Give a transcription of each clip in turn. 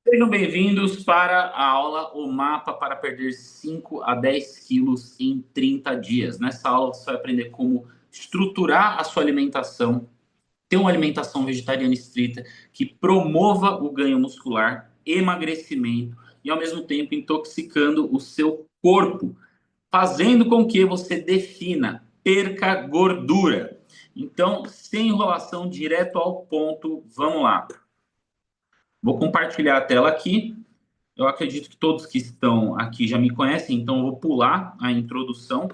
Sejam bem-vindos para a aula O Mapa para Perder 5 a 10 quilos em 30 dias. Nessa aula você vai aprender como estruturar a sua alimentação, ter uma alimentação vegetariana estrita que promova o ganho muscular, emagrecimento e, ao mesmo tempo, intoxicando o seu corpo, fazendo com que você defina, perca gordura. Então, sem enrolação, direto ao ponto, vamos lá. Vou compartilhar a tela aqui. Eu acredito que todos que estão aqui já me conhecem, então eu vou pular a introdução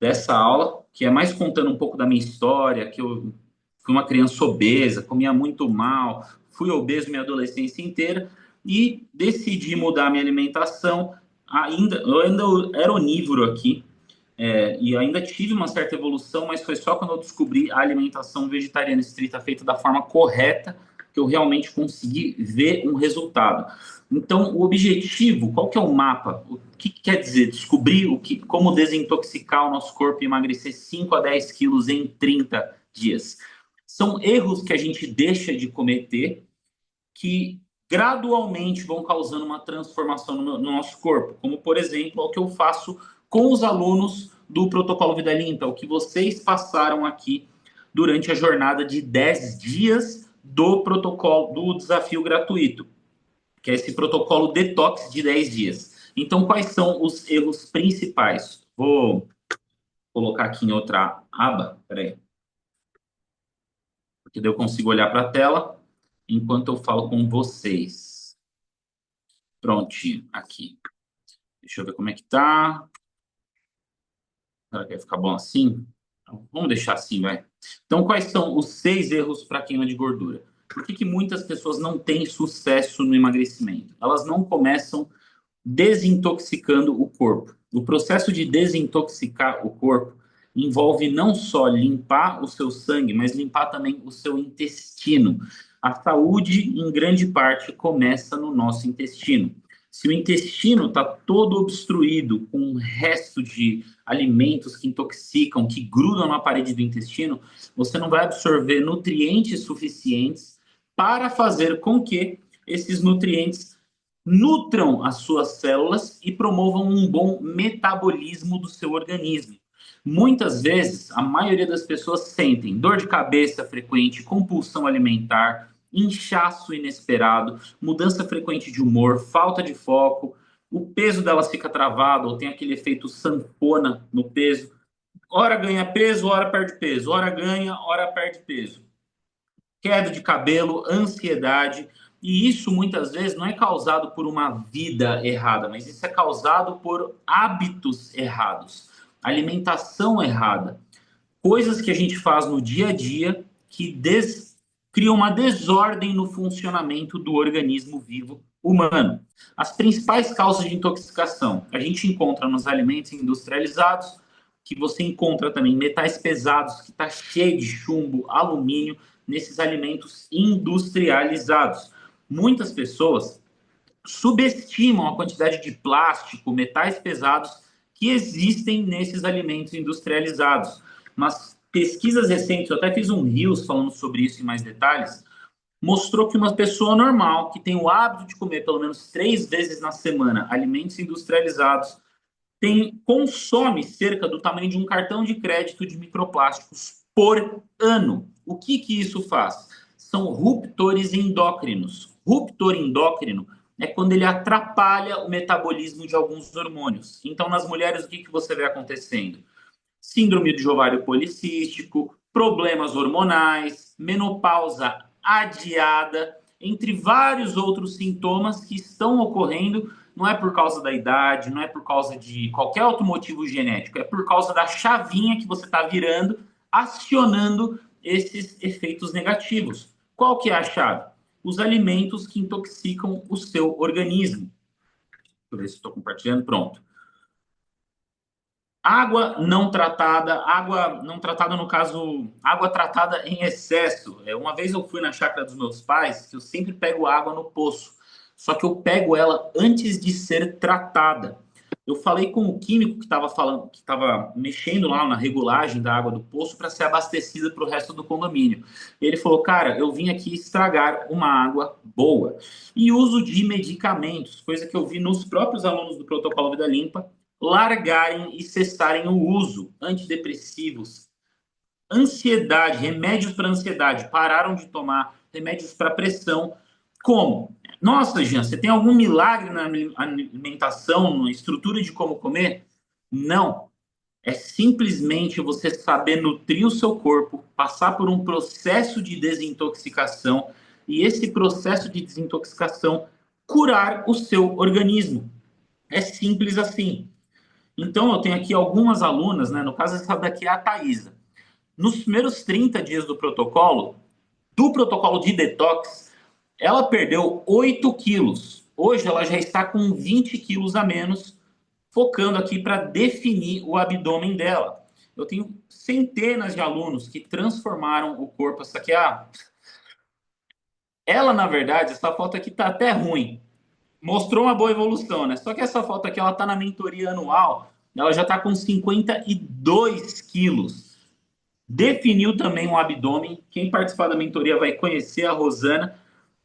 dessa aula, que é mais contando um pouco da minha história, que eu fui uma criança obesa, comia muito mal, fui obeso minha adolescência inteira e decidi mudar minha alimentação. Eu ainda era onívoro aqui, e ainda tive uma certa evolução, mas foi só quando eu descobri a alimentação vegetariana estrita feita da forma correta que eu realmente consegui ver um resultado. Então, o objetivo, qual que é o mapa? O que quer dizer? Descobrir como desintoxicar o nosso corpo e emagrecer 5 a 10 quilos em 30 dias. São erros que a gente deixa de cometer que gradualmente vão causando uma transformação no nosso corpo, como por exemplo o que eu faço com os alunos do Protocolo Vida Limpa, o que vocês passaram aqui durante a jornada de 10 dias do protocolo do desafio gratuito, que é esse protocolo detox de 10 dias. Então, quais são os erros principais? Vou colocar aqui em outra aba, peraí, porque daí eu consigo olhar para a tela enquanto eu falo com vocês. Prontinho, aqui. Deixa eu ver como é que tá. Será que vai ficar bom assim? Então, vamos deixar assim, vai. Então, quais são os 6 erros para queima de gordura? Por que muitas pessoas não têm sucesso no emagrecimento? Elas não começam desintoxicando o corpo. O processo de desintoxicar o corpo envolve não só limpar o seu sangue, mas limpar também o seu intestino. A saúde, em grande parte, começa no nosso intestino. Se o intestino está todo obstruído com um resto de alimentos que intoxicam, que grudam na parede do intestino, você não vai absorver nutrientes suficientes para fazer com que esses nutrientes nutram as suas células e promovam um bom metabolismo do seu organismo. Muitas vezes, a maioria das pessoas sentem dor de cabeça frequente, compulsão alimentar, inchaço inesperado, mudança frequente de humor, falta de foco, o peso delas fica travado ou tem aquele efeito sanfona no peso. Hora ganha peso, hora perde peso, hora ganha, hora perde peso. Queda de cabelo, ansiedade, e isso muitas vezes não é causado por uma vida errada, mas isso é causado por hábitos errados, alimentação errada, coisas que a gente faz no dia a dia que criam uma desordem no funcionamento do organismo vivo humano. As principais causas de intoxicação a gente encontra nos alimentos industrializados, que você encontra também metais pesados, que está cheio de chumbo, alumínio, nesses alimentos industrializados. Muitas pessoas subestimam a quantidade de plástico, metais pesados que existem nesses alimentos industrializados. Mas pesquisas recentes, eu até fiz um Reels falando sobre isso em mais detalhes, mostrou que uma pessoa normal, que tem o hábito de comer pelo menos 3 vezes na semana alimentos industrializados, consome cerca do tamanho de um cartão de crédito de microplásticos por ano. O que isso faz? São ruptores endócrinos. Ruptor endócrino é quando ele atrapalha o metabolismo de alguns hormônios. Então, nas mulheres, o que você vê acontecendo? Síndrome de ovário policístico, problemas hormonais, menopausa adiada, entre vários outros sintomas que estão ocorrendo. Não é por causa da idade, não é por causa de qualquer outro motivo genético, é por causa da chavinha que você está virando, acionando esses efeitos negativos. Qual que é a chave? Os alimentos que intoxicam o seu organismo. Deixa eu ver se estou compartilhando. Pronto. Água não tratada no caso, água tratada em excesso. Uma vez eu fui na chácara dos meus pais, que eu sempre pego água no poço, só que eu pego ela antes de ser tratada. Eu falei com o químico que estava falando, que estava mexendo lá na regulagem da água do poço para ser abastecida para o resto do condomínio. Ele falou, cara, eu vim aqui estragar uma água boa. E uso de medicamentos, coisa que eu vi nos próprios alunos do Protocolo Vida Limpa, largarem e cessarem o uso. Antidepressivos, ansiedade, remédios para ansiedade, pararam de tomar remédios para pressão. Como? Nossa, Jean, você tem algum milagre na alimentação, na estrutura de como comer? Não. É simplesmente você saber nutrir o seu corpo, passar por um processo de desintoxicação e esse processo de desintoxicação curar o seu organismo. É simples assim. Então, eu tenho aqui algumas alunas, né? No caso, essa daqui é a Thaisa. Nos primeiros 30 dias do protocolo de detox, ela perdeu 8 quilos. Hoje ela já está com 20 quilos a menos, focando aqui para definir o abdômen dela. Eu tenho centenas de alunos que transformaram o corpo. Essa aqui ela, na verdade, essa foto aqui está até ruim. Mostrou uma boa evolução, né? Só que essa foto aqui, ela está na mentoria anual, ela já está com 52 quilos. Definiu também um abdômen. Quem participar da mentoria vai conhecer a Rosana.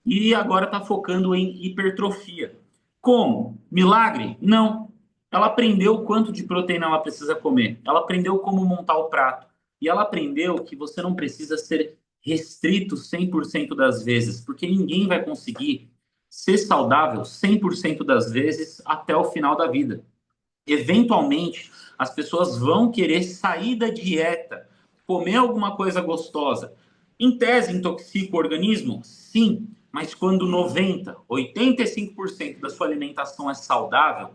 E agora está focando em hipertrofia. Como? Milagre? Não. Ela aprendeu quanto de proteína ela precisa comer. Ela aprendeu como montar o prato. E ela aprendeu que você não precisa ser restrito 100% das vezes, porque ninguém vai conseguir ser saudável 100% das vezes até o final da vida. Eventualmente, as pessoas vão querer sair da dieta, comer alguma coisa gostosa. Em tese, intoxica o organismo? Sim, mas quando 90, 85% da sua alimentação é saudável,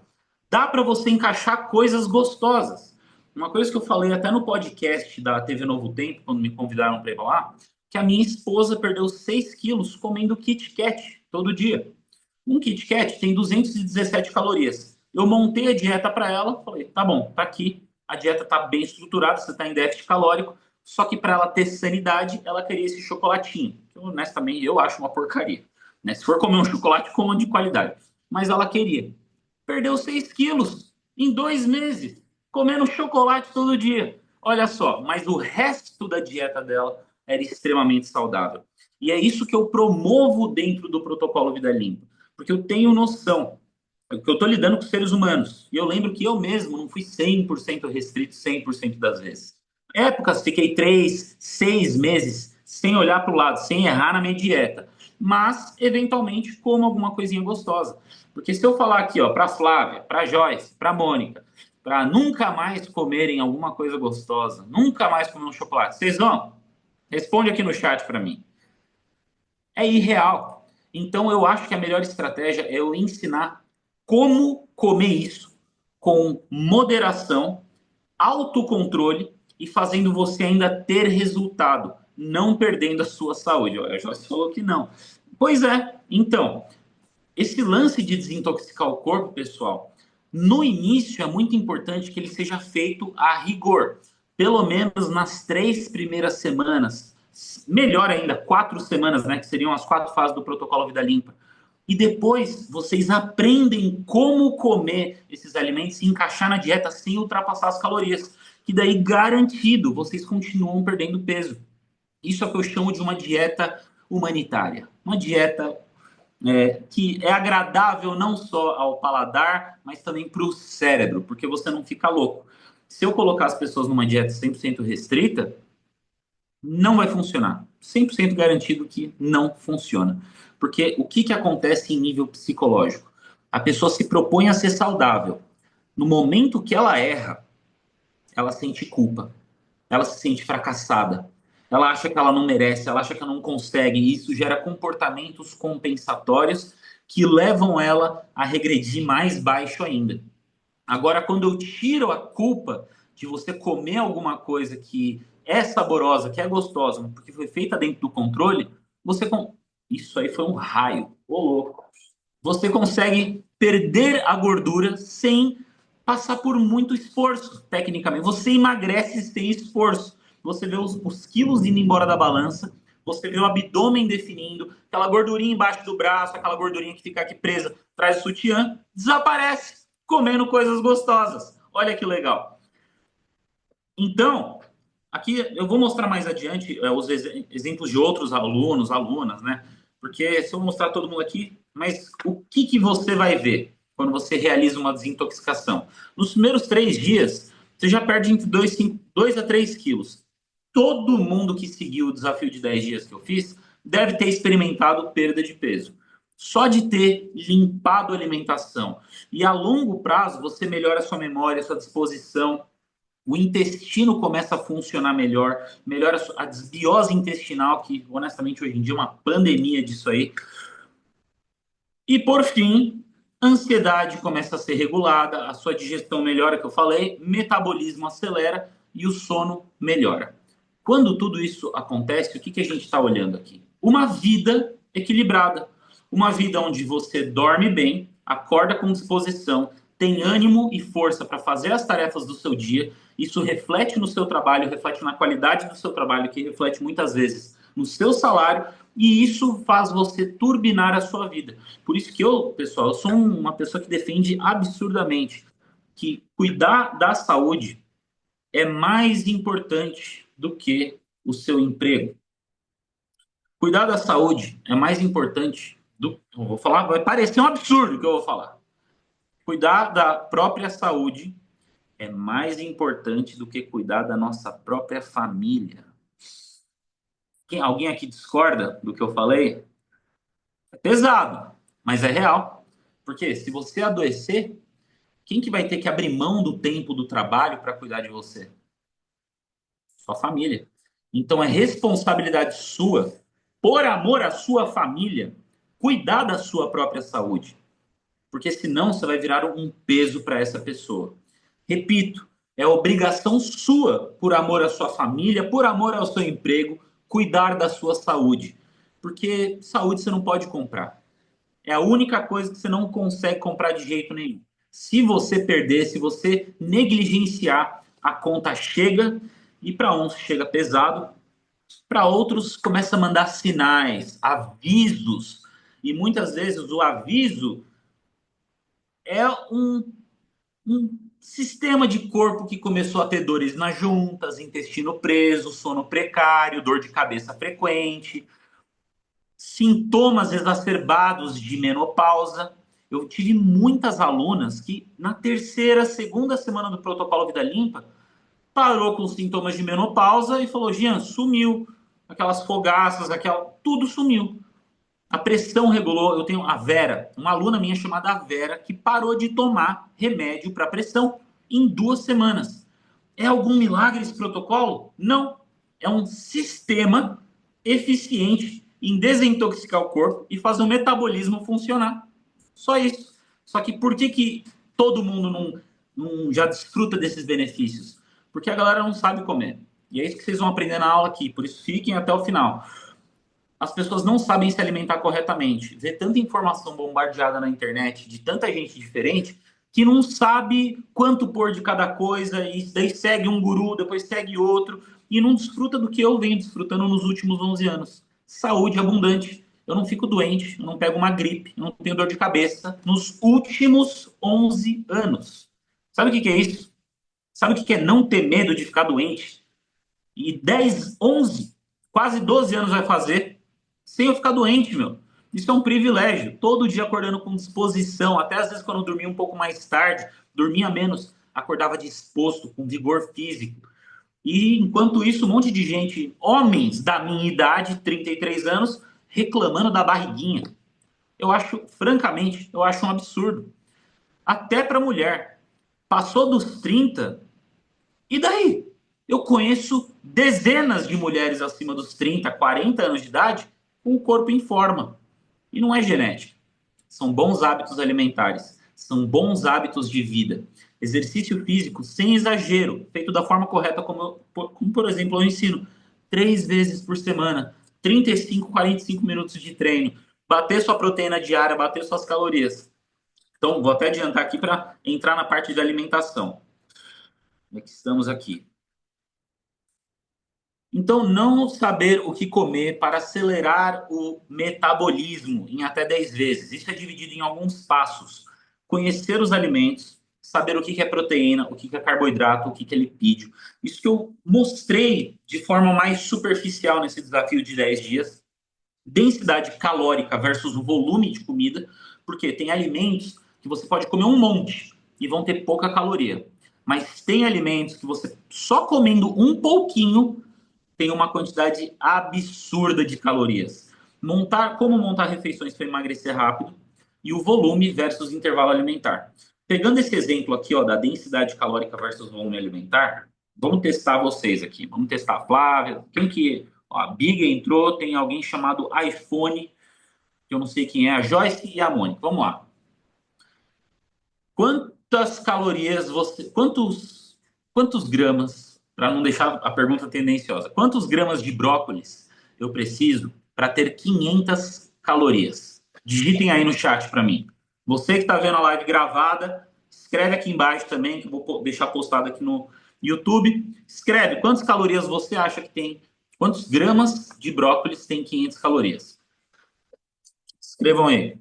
dá para você encaixar coisas gostosas. Uma coisa que eu falei até no podcast da TV Novo Tempo, quando me convidaram para ir lá, que a minha esposa perdeu 6 quilos comendo Kit Kat todo dia. Um Kit Kat tem 217 calorias. Eu montei a dieta para ela, falei, tá bom, tá aqui, a dieta tá bem estruturada, você tá em déficit calórico, só que para ela ter sanidade, ela queria esse chocolatinho, que honestamente eu acho uma porcaria. Né? Se for comer um chocolate, coma de qualidade. Mas ela queria. Perdeu 6 quilos em 2 meses, comendo chocolate todo dia. Olha só, mas o resto da dieta dela era extremamente saudável. E é isso que eu promovo dentro do protocolo Vida Limpa. Porque eu tenho noção que eu estou lidando com seres humanos. E eu lembro que eu mesmo não fui 100% restrito 100% das vezes. Épocas, fiquei 3, 6 meses sem olhar para o lado, sem errar na minha dieta. Mas, eventualmente, como alguma coisinha gostosa. Porque se eu falar aqui, ó, para Flávia, para Joyce, para Mônica, para nunca mais comerem alguma coisa gostosa, nunca mais comer um chocolate, vocês vão? Responde aqui no chat para mim. É irreal. Então, eu acho que a melhor estratégia é eu ensinar como comer isso com moderação, autocontrole e fazendo você ainda ter resultado, não perdendo a sua saúde. Olha, já falou que não. Pois é, então, esse lance de desintoxicar o corpo, pessoal, no início é muito importante que ele seja feito a rigor, pelo menos nas 3 primeiras semanas, melhor ainda, 4 semanas, né, que seriam as 4 fases do protocolo Vida Limpa. E depois vocês aprendem como comer esses alimentos e encaixar na dieta sem ultrapassar as calorias. Que daí, garantido, vocês continuam perdendo peso. Isso é o que eu chamo de uma dieta humanitária. Uma dieta que é agradável não só ao paladar, mas também para o cérebro, porque você não fica louco. Se eu colocar as pessoas numa dieta 100% restrita, não vai funcionar. 100% garantido que não funciona. Porque o que acontece em nível psicológico? A pessoa se propõe a ser saudável. No momento que ela erra, ela sente culpa. Ela se sente fracassada. Ela acha que ela não merece, ela acha que ela não consegue. E isso gera comportamentos compensatórios que levam ela a regredir mais baixo ainda. Agora, quando eu tiro a culpa de você comer alguma coisa que é saborosa, que é gostosa, porque foi feita dentro do controle, você. Isso aí foi um raio. Ô, louco. Você consegue perder a gordura sem passar por muito esforço, tecnicamente. Você emagrece sem esforço. Você vê os quilos indo embora da balança, você vê o abdômen definindo, aquela gordurinha embaixo do braço, aquela gordurinha que fica aqui presa, traz o sutiã, desaparece. comendo coisas gostosas. Olha que legal. Então, aqui eu vou mostrar mais adiante os exemplos de outros alunos, alunas, né? Porque se eu mostrar todo mundo aqui, mas o que, que você vai ver quando você realiza uma desintoxicação? Nos primeiros 3 dias, você já perde entre 2 a 3 quilos. Todo mundo que seguiu o desafio de 10 dias que eu fiz deve ter experimentado perda de peso. Só de ter limpado a alimentação. E a longo prazo, você melhora a sua memória, a sua disposição, o intestino começa a funcionar melhor, melhora a desbiose intestinal, que honestamente hoje em dia é uma pandemia disso aí. E por fim, a ansiedade começa a ser regulada, a sua digestão melhora, que eu falei, metabolismo acelera e o sono melhora. Quando tudo isso acontece, o que, que a gente está olhando aqui? Uma vida equilibrada. Uma vida onde você dorme bem, acorda com disposição, tem ânimo e força para fazer as tarefas do seu dia. Isso reflete no seu trabalho, reflete na qualidade do seu trabalho, que reflete muitas vezes no seu salário, e isso faz você turbinar a sua vida. Por isso que eu, pessoal, eu sou uma pessoa que defende absurdamente que cuidar da saúde é mais importante do que o seu emprego. Cuidar da saúde é mais importante do. Eu vou falar, vai parecer um absurdo o que eu vou falar. Cuidar da própria saúde é mais importante do que cuidar da nossa própria família. Alguém aqui discorda do que eu falei? É pesado, mas é real. Porque se você adoecer, quem que vai ter que abrir mão do tempo do trabalho para cuidar de você? Sua família. Então é responsabilidade sua, por amor à sua família, cuidar da sua própria saúde. Porque senão você vai virar um peso para essa pessoa. Repito, é obrigação sua, por amor à sua família, por amor ao seu emprego, cuidar da sua saúde. Porque saúde você não pode comprar. É a única coisa que você não consegue comprar de jeito nenhum. Se você perder, se você negligenciar, a conta chega e para uns chega pesado, para outros começa a mandar sinais, avisos. E muitas vezes o aviso é um sistema de corpo que começou a ter dores nas juntas, intestino preso, sono precário, dor de cabeça frequente, sintomas exacerbados de menopausa. Eu tive muitas alunas que, na terceira, segunda semana do protocolo Vida Limpa, parou com os sintomas de menopausa e falou: Jean, sumiu. Aquelas fogaças, tudo sumiu. A pressão regulou. Eu tenho a Vera, uma aluna minha chamada Vera, que parou de tomar remédio para pressão em 2 semanas. É algum milagre esse protocolo? Não. É um sistema eficiente em desintoxicar o corpo e fazer o metabolismo funcionar. Só isso. Só que por que todo mundo não já desfruta desses benefícios? Porque a galera não sabe comer. E é isso que vocês vão aprender na aula aqui. Por isso, fiquem até o final. As pessoas não sabem se alimentar corretamente. Vê tanta informação bombardeada na internet de tanta gente diferente que não sabe quanto pôr de cada coisa e daí segue um guru, depois segue outro e não desfruta do que eu venho desfrutando nos últimos 11 anos. Saúde abundante. Eu não fico doente, eu não pego uma gripe, eu não tenho dor de cabeça nos últimos 11 anos. Sabe o que é isso? Sabe o que é não ter medo de ficar doente? E 10, 11, quase 12 anos vai fazer sem eu ficar doente, meu. Isso é um privilégio. Todo dia acordando com disposição. Até às vezes, quando eu dormia um pouco mais tarde, dormia menos, acordava disposto, com vigor físico. E enquanto isso, um monte de gente, homens da minha idade, 33 anos, reclamando da barriguinha. Eu acho, francamente, eu acho um absurdo. Até para mulher. Passou dos 30, e daí? Eu conheço dezenas de mulheres acima dos 30, 40 anos de idade com o corpo em forma. E não é genética. São bons hábitos alimentares, são bons hábitos de vida. Exercício físico sem exagero, feito da forma correta, como por exemplo, eu ensino 3 vezes por semana, 35, 45 minutos de treino, bater sua proteína diária, bater suas calorias. Então, vou até adiantar aqui para entrar na parte de alimentação. Estamos aqui. Então, não saber o que comer para acelerar o metabolismo em até 10 vezes. Isso é dividido em alguns passos. conhecer os alimentos, saber o que é proteína, o que é carboidrato, o que é lipídio. Isso que eu mostrei de forma mais superficial nesse desafio de 10 dias. Densidade calórica versus o volume de comida, porque tem alimentos que você pode comer um monte e vão ter pouca caloria. Mas tem alimentos que você só comendo um pouquinho tem uma quantidade absurda de calorias. Como montar refeições para emagrecer rápido e o volume versus intervalo alimentar. Pegando esse exemplo aqui, ó, da densidade calórica versus volume alimentar, vamos testar vocês aqui. Vamos testar a Flávia. Quem que... Ó, a Big entrou, tem alguém chamado iPhone, que eu não sei quem é, a Joyce e a Mônica. Vamos lá. Quantas calorias você... Quantos gramas, para não deixar a pergunta tendenciosa, quantos gramas de brócolis eu preciso para ter 500 calorias? Digitem aí no chat para mim. Você que está vendo a live gravada, escreve aqui embaixo também, que eu vou deixar postado aqui no YouTube. Escreve quantas calorias você acha que tem, quantos gramas de brócolis tem 500 calorias. Escrevam aí.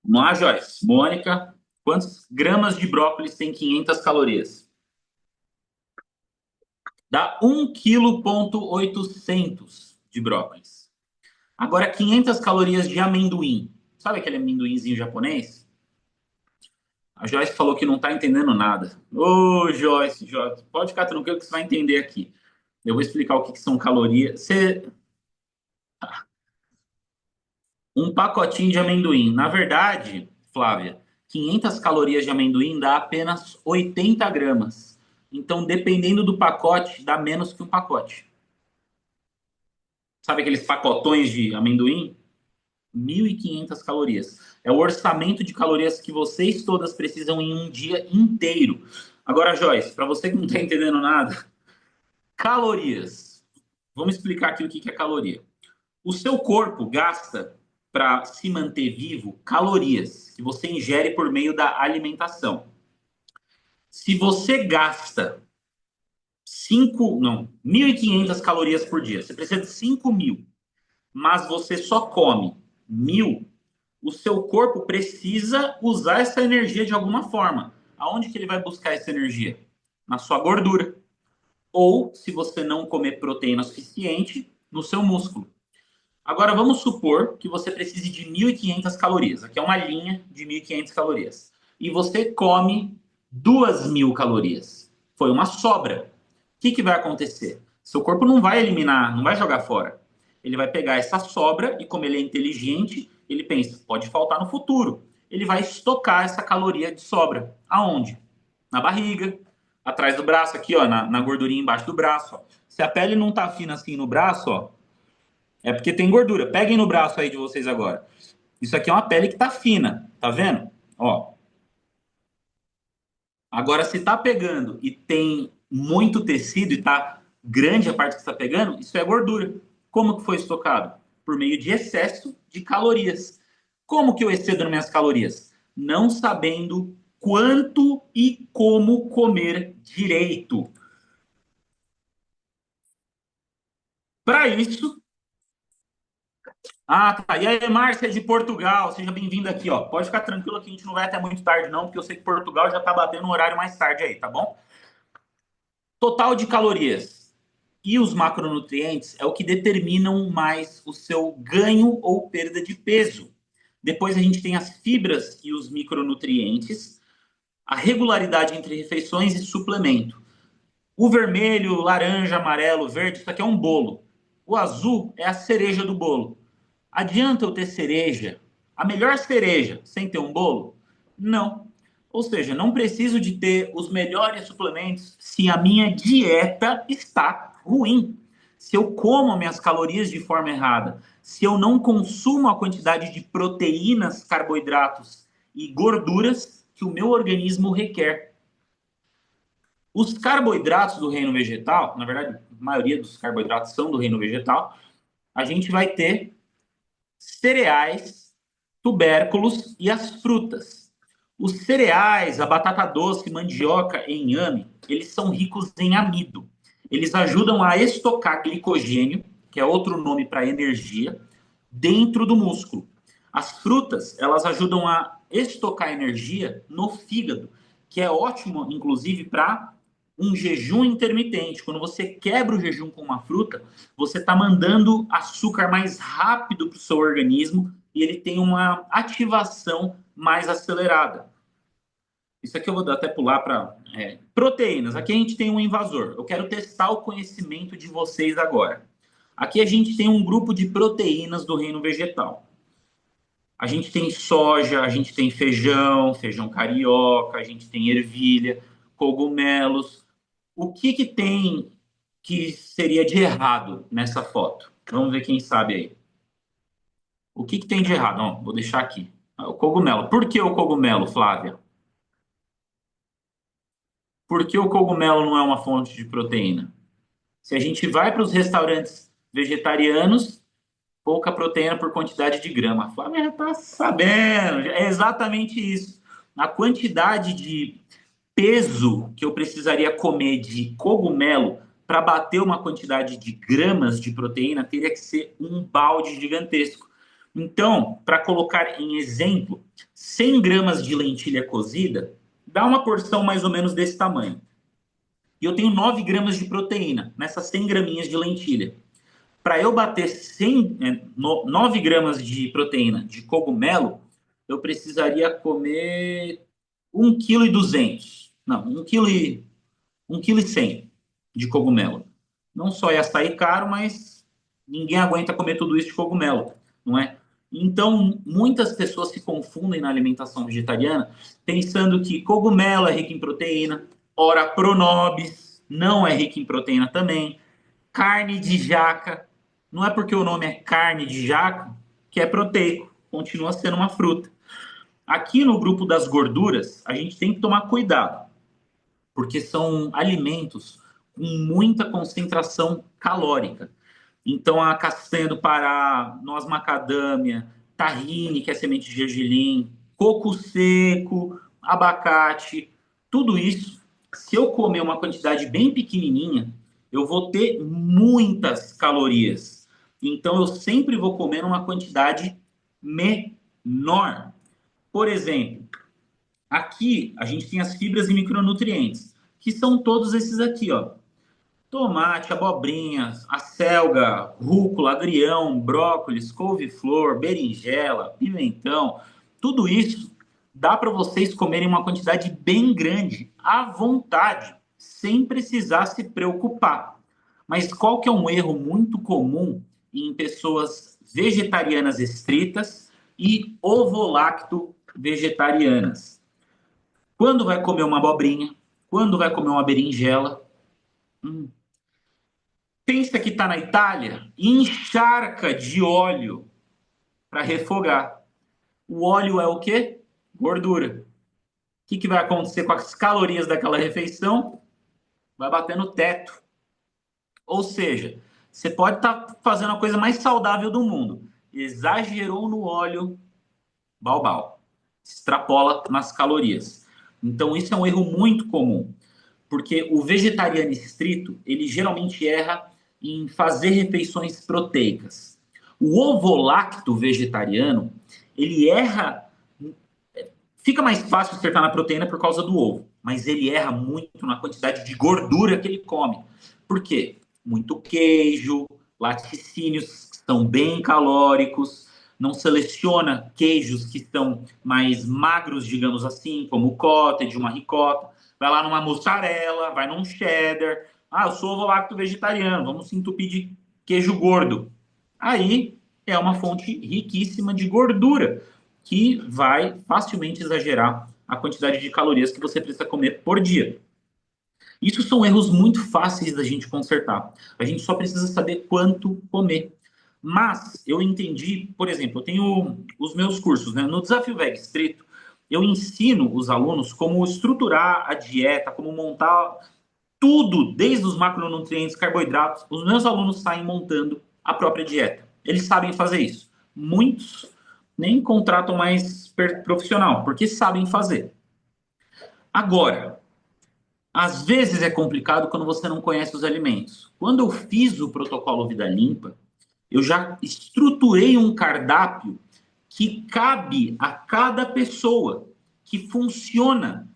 Vamos lá, Joyce. Mônica, quantos gramas de brócolis tem 500 calorias? Dá 1,8 kg de brócolis. Agora, 500 calorias de amendoim. Sabe aquele amendoinzinho japonês? A Joyce falou que não está entendendo nada. Ô, Joyce, pode ficar tranquilo que você vai entender aqui. Eu vou explicar o que são calorias. Um pacotinho de amendoim. Na verdade, Flávia, 500 calorias de amendoim dá apenas 80 gramas. Então, dependendo do pacote, dá menos que um pacote. Sabe aqueles pacotões de amendoim? 1.500 calorias. É o orçamento de calorias que vocês todas precisam em um dia inteiro. Agora, Joyce, para você que não está entendendo nada, calorias. Vamos explicar aqui o que é caloria. O seu corpo gasta, para se manter vivo, calorias que você ingere por meio da alimentação. Se você gasta 1.500 calorias por dia, você precisa de 5.000, mas você só come 1.000, o seu corpo precisa usar essa energia de alguma forma. Aonde que ele vai buscar essa energia? Na sua gordura. Ou, se você não comer proteína suficiente, no seu músculo. Agora, vamos supor que você precise de 1.500 calorias. Aqui é uma linha de 1.500 calorias. E você come 2.000 calorias. Foi uma sobra. O que vai acontecer? Seu corpo não vai eliminar, não vai jogar fora. Ele vai pegar essa sobra e, como ele é inteligente, ele pensa, pode faltar no futuro. Ele vai estocar essa caloria de sobra. Aonde? Na barriga, atrás do braço, aqui, ó, na gordurinha embaixo do braço. Ó. Se a pele não tá fina assim no braço, ó, é porque tem gordura. Peguem no braço aí de vocês agora. Isso aqui é uma pele que tá fina, tá vendo? Ó. Agora, se tá pegando e tem muito tecido e tá grande a parte que está pegando, isso é gordura. Como que foi estocado? Por meio de excesso de calorias. Como que eu excedo nas minhas calorias? Não sabendo quanto e como comer direito. Para isso, tá. E aí, Márcia de Portugal, seja bem-vinda aqui, ó. Pode ficar tranquilo que a gente não vai até muito tarde, não, porque eu sei que Portugal já tá batendo um horário mais tarde aí, tá bom? Total de calorias e os macronutrientes é o que determinam mais o seu ganho ou perda de peso. Depois a gente tem as fibras e os micronutrientes, a regularidade entre refeições e suplemento. O vermelho, laranja, amarelo, verde, isso aqui é um bolo. O azul é a cereja do bolo. Adianta eu ter cereja, a melhor cereja, sem ter um bolo? Não. Ou seja, não preciso de ter os melhores suplementos se a minha dieta está ruim. Se eu como minhas calorias de forma errada, se eu não consumo a quantidade de proteínas, carboidratos e gorduras que o meu organismo requer. Os carboidratos do reino vegetal, na verdade, a maioria dos carboidratos são do reino vegetal, a gente vai ter cereais, tubérculos e as frutas. Os cereais, a batata doce, mandioca e inhame, eles são ricos em amido. Eles ajudam a estocar glicogênio, que é outro nome para energia, dentro do músculo. As frutas, elas ajudam a estocar energia no fígado, que é ótimo, inclusive, para um jejum intermitente. Quando você quebra o jejum com uma fruta, você está mandando açúcar mais rápido para o seu organismo e ele tem uma ativação mais acelerada. Isso aqui eu vou até pular para proteínas. Aqui a gente tem um invasor. Eu quero testar o conhecimento de vocês agora. Aqui a gente tem um grupo de proteínas do reino vegetal. A gente tem soja, a gente tem feijão, feijão carioca, a gente tem ervilha, cogumelos. O que que tem que seria de errado nessa foto? Vamos ver quem sabe aí. O que que tem de errado? Não, vou deixar aqui. O cogumelo. Por que o cogumelo, Flávia? Por que o cogumelo não é uma fonte de proteína? Se a gente vai para os restaurantes vegetarianos, pouca proteína por quantidade de grama. A Flávia já está sabendo, é exatamente isso. A quantidade de peso que eu precisaria comer de cogumelo para bater uma quantidade de gramas de proteína teria que ser um balde gigantesco. Então, para colocar em exemplo, 100 gramas de lentilha cozida dá uma porção mais ou menos desse tamanho. E eu tenho 9 gramas de proteína nessas 100 graminhas de lentilha. Para eu bater 9 gramas de proteína de cogumelo, eu precisaria comer 1,2 kg. Não, 1,1 kg de cogumelo. Não só ia sair caro, mas ninguém aguenta comer tudo isso de cogumelo, não é? Então, muitas pessoas se confundem na alimentação vegetariana, pensando que cogumelo é rico em proteína, ora pronobis não é rico em proteína também, carne de jaca, não é porque o nome é carne de jaca que é proteico, continua sendo uma fruta. Aqui no grupo das gorduras, a gente tem que tomar cuidado, porque são alimentos com muita concentração calórica. Então, a castanha do Pará, noz macadâmia, tahine, que é semente de gergelim, coco seco, abacate, tudo isso, se eu comer uma quantidade bem pequenininha, eu vou ter muitas calorias. Então, eu sempre vou comer uma quantidade menor. Por exemplo, aqui a gente tem as fibras e micronutrientes, que são todos esses aqui, ó. Tomate, abobrinha, acelga, rúcula, agrião, brócolis, couve-flor, berinjela, pimentão, tudo isso dá para vocês comerem uma quantidade bem grande, à vontade, sem precisar se preocupar. Mas qual que é um erro muito comum em pessoas vegetarianas estritas e ovolacto vegetarianas? Quando vai comer uma abobrinha, quando vai comer uma berinjela, pensa que está na Itália e encharca de óleo para refogar. O óleo é o quê? Gordura. O que vai acontecer com as calorias daquela refeição? Vai bater no teto. Ou seja, você pode estar fazendo a coisa mais saudável do mundo. Exagerou no óleo, balbal. Extrapola nas calorias. Então, isso é um erro muito comum. Porque o vegetariano estrito, ele geralmente erra em fazer refeições proteicas. O ovolacto vegetariano, ele erra. Fica mais fácil acertar na proteína por causa do ovo, mas ele erra muito na quantidade de gordura que ele come. Por quê? Muito queijo, laticínios que são bem calóricos, não seleciona queijos que estão mais magros, digamos assim, como o cottage, uma ricota. Vai lá numa mussarela, vai num cheddar. Ah, eu sou ovo-lacto vegetariano, vamos se entupir de queijo gordo. Aí é uma fonte riquíssima de gordura, que vai facilmente exagerar a quantidade de calorias que você precisa comer por dia. Isso são erros muito fáceis da gente consertar. A gente só precisa saber quanto comer. Mas eu entendi, por exemplo, eu tenho os meus cursos, né? No Desafio Veg Estrito, eu ensino os alunos como estruturar a dieta, como montar tudo, desde os macronutrientes, carboidratos. Os meus alunos saem montando a própria dieta. Eles sabem fazer isso. Muitos nem contratam mais profissional, porque sabem fazer. Agora, Às vezes é complicado quando você não conhece os alimentos. Quando eu fiz o protocolo Vida Limpa, eu já estruturei um cardápio que cabe a cada pessoa, que funciona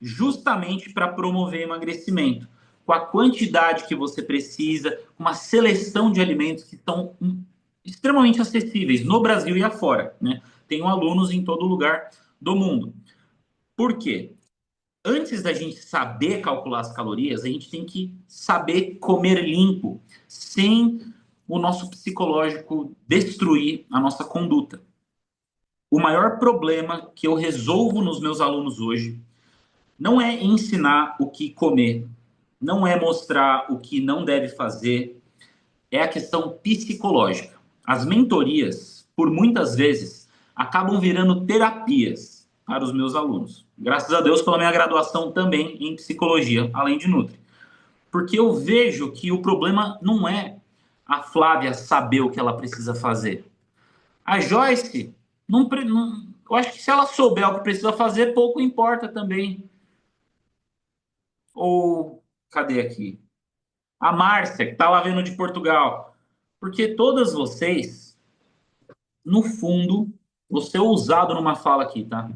justamente para promover emagrecimento, com a quantidade que você precisa, uma seleção de alimentos que estão extremamente acessíveis no Brasil e afora, né? Tenho alunos em todo lugar do mundo. Por quê? Antes da gente saber calcular as calorias, a gente tem que saber comer limpo, sem o nosso psicológico destruir a nossa conduta. O maior problema que eu resolvo nos meus alunos hoje não é ensinar o que comer, não é mostrar o que não deve fazer, é a questão psicológica. As mentorias, por muitas vezes, acabam virando terapias para os meus alunos. Graças a Deus pela minha graduação também em psicologia, além de Nutri. Porque eu vejo que o problema não é a Flávia saber o que ela precisa fazer. A Joyce, eu acho que se ela souber o que precisa fazer, pouco importa também. Ou, cadê aqui? A Márcia, que está lá vendo de Portugal. Porque todas vocês, no fundo, vou ser ousado numa fala aqui, tá?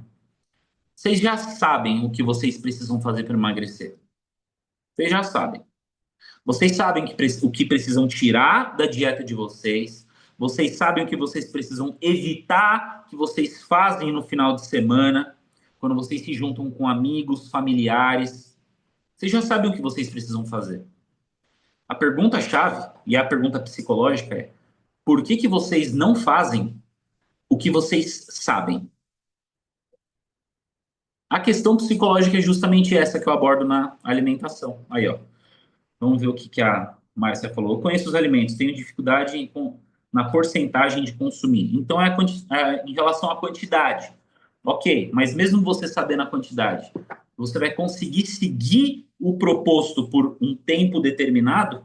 Vocês já sabem o que vocês precisam fazer para emagrecer. Vocês já sabem. Vocês sabem o que precisam tirar da dieta de vocês. Vocês sabem o que vocês precisam evitar que vocês fazem no final de semana, quando vocês se juntam com amigos, familiares. Vocês já sabem o que vocês precisam fazer. A pergunta-chave, e a pergunta psicológica é: por que vocês não fazem o que vocês sabem? A questão psicológica é justamente essa que eu abordo na alimentação. Aí, ó. Vamos ver o que a Márcia falou. Eu conheço os alimentos, tenho dificuldade na porcentagem de consumir. Então, em relação à quantidade. Ok, mas mesmo você sabendo a quantidade, você vai conseguir seguir o proposto por um tempo determinado?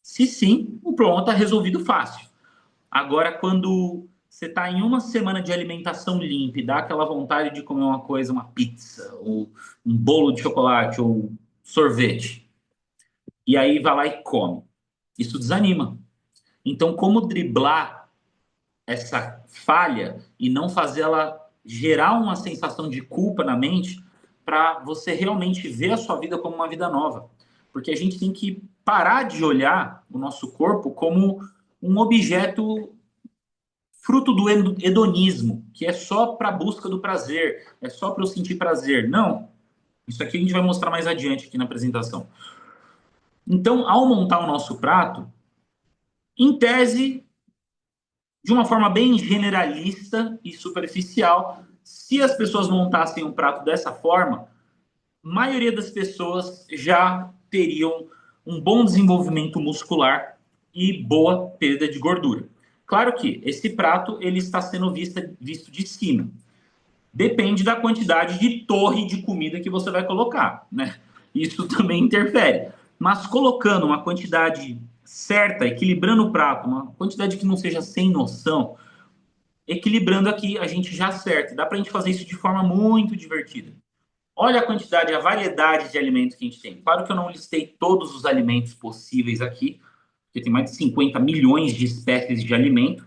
Se sim, o problema está resolvido fácil. Agora, quando você está em uma semana de alimentação limpa e dá aquela vontade de comer uma coisa, uma pizza, ou um bolo de chocolate, ou sorvete, e aí vai lá e come. Isso desanima. Então, como driblar essa falha e não fazê-la gerar uma sensação de culpa na mente para você realmente ver a sua vida como uma vida nova? Porque a gente tem que parar de olhar o nosso corpo como um objeto fruto do hedonismo, que é só para a busca do prazer, é só para eu sentir prazer. Não. Isso aqui a gente vai mostrar mais adiante aqui na apresentação. Então, ao montar o nosso prato, em tese, de uma forma bem generalista e superficial, se as pessoas montassem um prato dessa forma, a maioria das pessoas já teriam um bom desenvolvimento muscular e boa perda de gordura. Claro que esse prato ele está sendo visto de cima. Depende da quantidade de torre de comida que você vai colocar, né? Isso também interfere. Mas colocando uma quantidade certa, equilibrando o prato, uma quantidade que não seja sem noção, equilibrando aqui, a gente já acerta. Dá para a gente fazer isso de forma muito divertida. Olha a quantidade, a variedade de alimentos que a gente tem. Claro que eu não listei todos os alimentos possíveis aqui, porque tem mais de 50 milhões de espécies de alimento,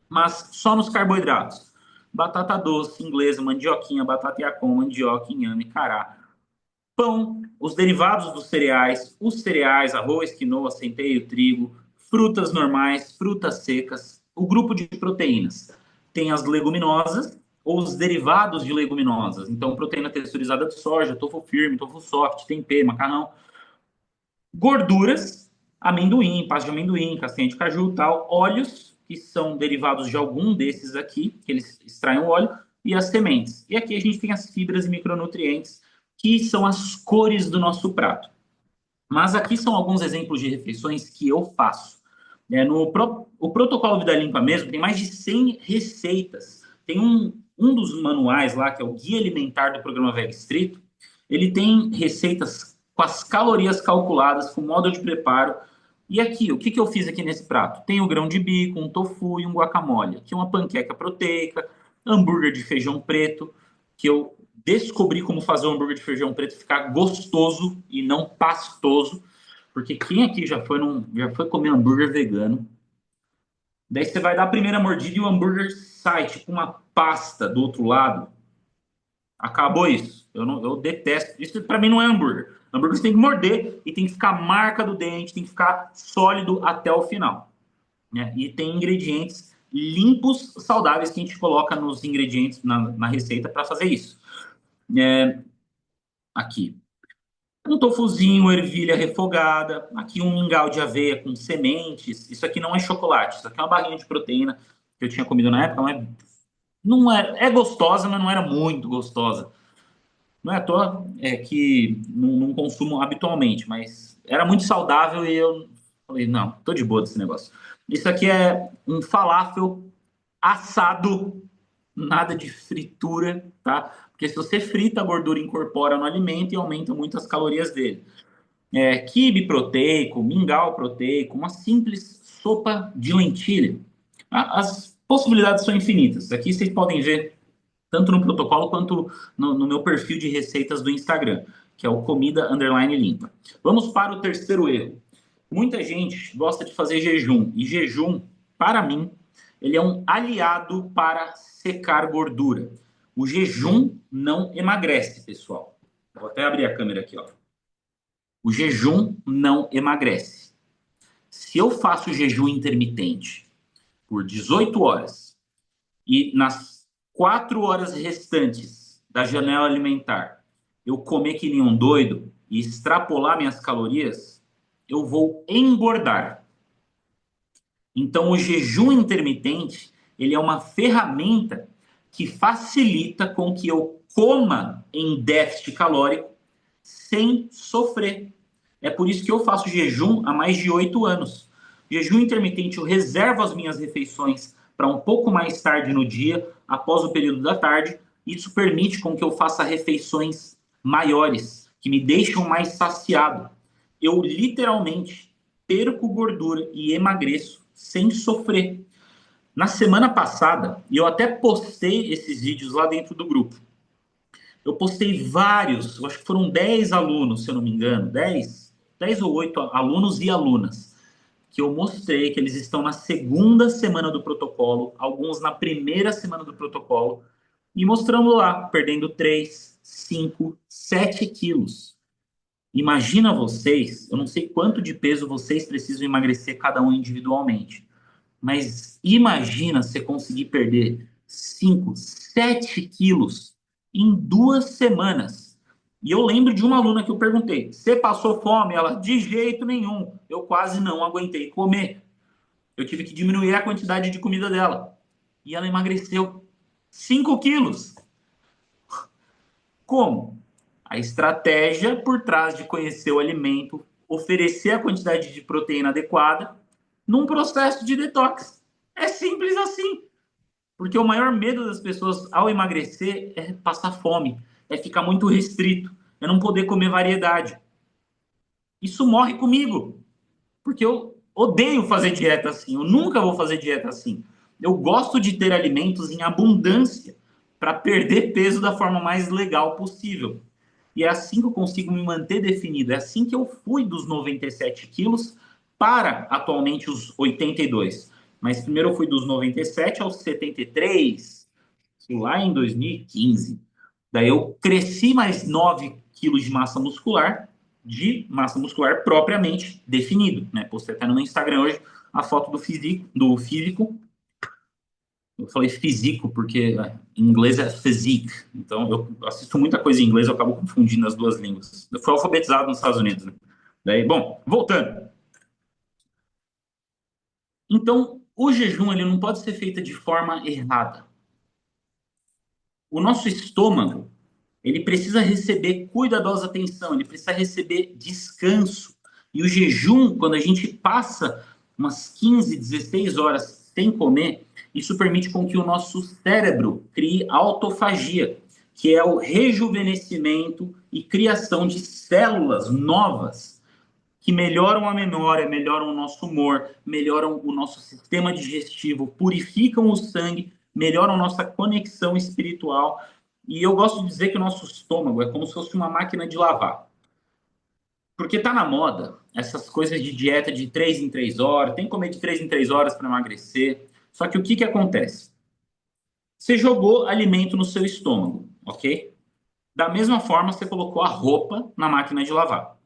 mas só nos carboidratos. Batata doce, inglesa, mandioquinha, batata yacon, mandioca, inhame, cará. Pão, os derivados dos cereais, os cereais, arroz, quinoa, centeio, trigo, frutas normais, frutas secas, o grupo de proteínas. Tem as leguminosas ou os derivados de leguminosas. Então, proteína texturizada de soja, tofu firme, tofu soft, tempê, macarrão. Gorduras, amendoim, pasta de amendoim, castanha de caju, tal. Óleos, que são derivados de algum desses aqui, que eles extraem o óleo, e as sementes. E aqui a gente tem as fibras e micronutrientes, que são as cores do nosso prato. Mas aqui são alguns exemplos de refeições que eu faço. O protocolo Vida Limpa mesmo tem mais de 100 receitas. Tem um dos manuais lá, que é o Guia Alimentar do Programa Vega Estrito. Ele tem receitas com as calorias calculadas, com modo de preparo. E aqui, o que eu fiz aqui nesse prato? Tem o grão de bico, um tofu e um guacamole. Aqui uma panqueca proteica, hambúrguer de feijão preto. que eu descobri como fazer o hambúrguer de feijão preto ficar gostoso e não pastoso. Porque quem aqui já foi comer hambúrguer vegano? Daí você vai dar a primeira mordida e o hambúrguer sai, tipo uma pasta do outro lado. Acabou isso. Eu detesto. Isso para mim não é hambúrguer. Hambúrguer você tem que morder e tem que ficar marca do dente, tem que ficar sólido até o final. Né? E tem ingredientes limpos, saudáveis que a gente coloca nos ingredientes na receita para fazer isso. É, aqui. Um tofuzinho, ervilha refogada. Aqui um mingau de aveia com sementes. Isso aqui não é chocolate. Isso aqui é uma barrinha de proteína que eu tinha comido na época. Mas não é, é gostosa, mas não era muito gostosa. Não é à toa que não consumo habitualmente, mas era muito saudável e eu falei, não, tô de boa desse negócio. Isso aqui é um falafel assado, nada de fritura, tá? Porque se você frita, a gordura incorpora no alimento e aumenta muito as calorias dele. Quibe proteico, mingau proteico, uma simples sopa de lentilha. As possibilidades são infinitas. Aqui vocês podem ver tanto no protocolo quanto no meu perfil de receitas do Instagram, que é o Comida Underline Limpa. Vamos para o terceiro erro. Muita gente gosta de fazer jejum, e jejum, para mim, ele é um aliado para secar gordura. O jejum não emagrece, pessoal. Vou até abrir a câmera aqui, ó. O jejum não emagrece. Se eu faço jejum intermitente por 18 horas e nas 4 horas restantes da janela alimentar eu comer que nem um doido e extrapolar minhas calorias, eu vou engordar. Então, o jejum intermitente, ele é uma ferramenta que facilita com que eu coma em déficit calórico sem sofrer. É por isso que eu faço jejum há mais de 8 anos. Jejum intermitente, eu reservo as minhas refeições para um pouco mais tarde no dia, após o período da tarde. Isso permite com que eu faça refeições maiores, que me deixam mais saciado. Eu literalmente perco gordura e emagreço sem sofrer. Na semana passada, e eu até postei esses vídeos lá dentro do grupo, eu postei vários, eu acho que foram 10 alunos, se eu não me engano, 10 ou 8 alunos e alunas, que eu mostrei que eles estão na segunda semana do protocolo, alguns na primeira semana do protocolo, e mostrando lá, perdendo 3, 5, 7 quilos. Imagina vocês, eu não sei quanto de peso vocês precisam emagrecer cada um individualmente, mas imagina você conseguir perder 5, 7 quilos em 2 semanas. E eu lembro de uma aluna que eu perguntei: você passou fome? Ela, de jeito nenhum. Eu quase não aguentei comer. Eu tive que diminuir a quantidade de comida dela. E ela emagreceu 5 quilos. Como? A estratégia por trás de conhecer o alimento, oferecer a quantidade de proteína adequada num processo de detox. É simples assim. Porque o maior medo das pessoas ao emagrecer é passar fome, é ficar muito restrito, é não poder comer variedade. Isso morre comigo, porque eu odeio fazer dieta assim, eu nunca vou fazer dieta assim. Eu gosto de ter alimentos em abundância para perder peso da forma mais legal possível. E é assim que eu consigo me manter definido. É assim que eu fui dos 97 quilos para atualmente os 82. Mas primeiro eu fui dos 97 aos 73, lá em 2015. Daí eu cresci mais 9 quilos de massa muscular propriamente definido. Né? Postei até no meu Instagram hoje a foto do físico. Eu falei físico porque em inglês é physique. Então eu assisto muita coisa em inglês, eu acabo confundindo as duas línguas. Eu fui alfabetizado nos Estados Unidos, né? Daí, bom, voltando. Então, o jejum ele não pode ser feito de forma errada. O nosso estômago, ele precisa receber cuidadosa atenção, ele precisa receber descanso. E o jejum, quando a gente passa umas 15, 16 horas sem comer, isso permite com que o nosso cérebro crie autofagia, que é o rejuvenescimento e criação de células novas que melhoram a memória, melhoram o nosso humor, melhoram o nosso sistema digestivo, purificam o sangue, melhoram nossa conexão espiritual E eu gosto de dizer que o nosso estômago é como se fosse uma máquina de lavar. Porque tá na moda essas coisas de dieta de 3 em 3 horas, tem que comer de 3 em 3 horas para emagrecer. Só que o que que acontece? Você jogou alimento no seu estômago, ok? Da mesma forma, você colocou a roupa na máquina de lavar.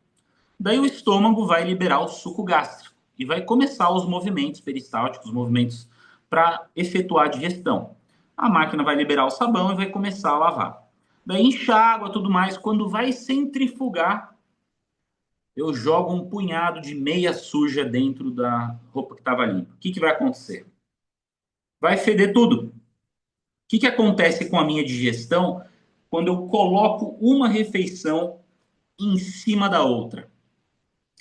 Daí o estômago vai liberar o suco gástrico e vai começar os movimentos peristálticos, os movimentos para efetuar a digestão. A máquina vai liberar o sabão e vai começar a lavar. Daí enxágua, tudo mais. Quando vai centrifugar, eu jogo um punhado de meia suja dentro da roupa que estava limpa. O que, que vai acontecer? Vai feder tudo. O que, que acontece com a minha digestão quando eu coloco uma refeição em cima da outra?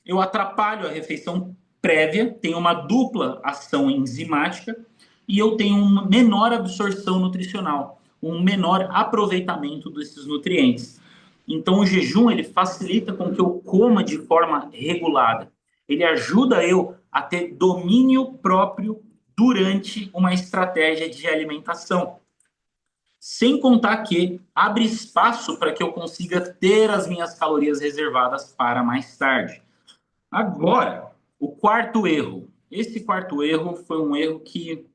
Eu atrapalho a refeição prévia, tenho uma dupla ação enzimática e eu tenho uma menor absorção nutricional, um menor aproveitamento desses nutrientes. Então o jejum ele facilita com que eu coma de forma regulada. Ele ajuda eu a ter domínio próprio durante uma estratégia de alimentação. Sem contar que abre espaço para que eu consiga ter as minhas calorias reservadas para mais tarde. Agora, o quarto erro. Esse quarto erro foi um erro que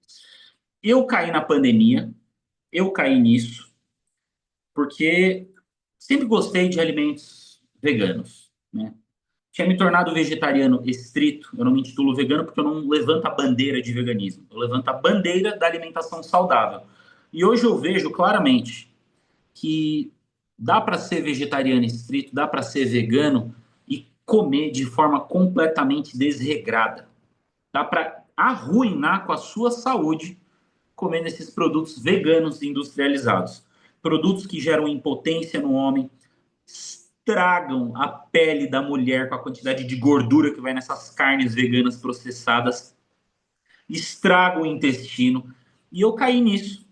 eu caí na pandemia, eu caí nisso, porque sempre gostei de alimentos veganos, né? Tinha me tornado vegetariano estrito, eu não me intitulo vegano porque eu não levanto a bandeira de veganismo, eu levanto a bandeira da alimentação saudável. E hoje eu vejo claramente que dá para ser vegetariano estrito, dá para ser vegano e comer de forma completamente desregrada. Dá para arruinar com a sua saúde comendo esses produtos veganos industrializados. Produtos que geram impotência no homem, estragam a pele da mulher com a quantidade de gordura que vai nessas carnes veganas processadas, estragam o intestino. E eu caí nisso.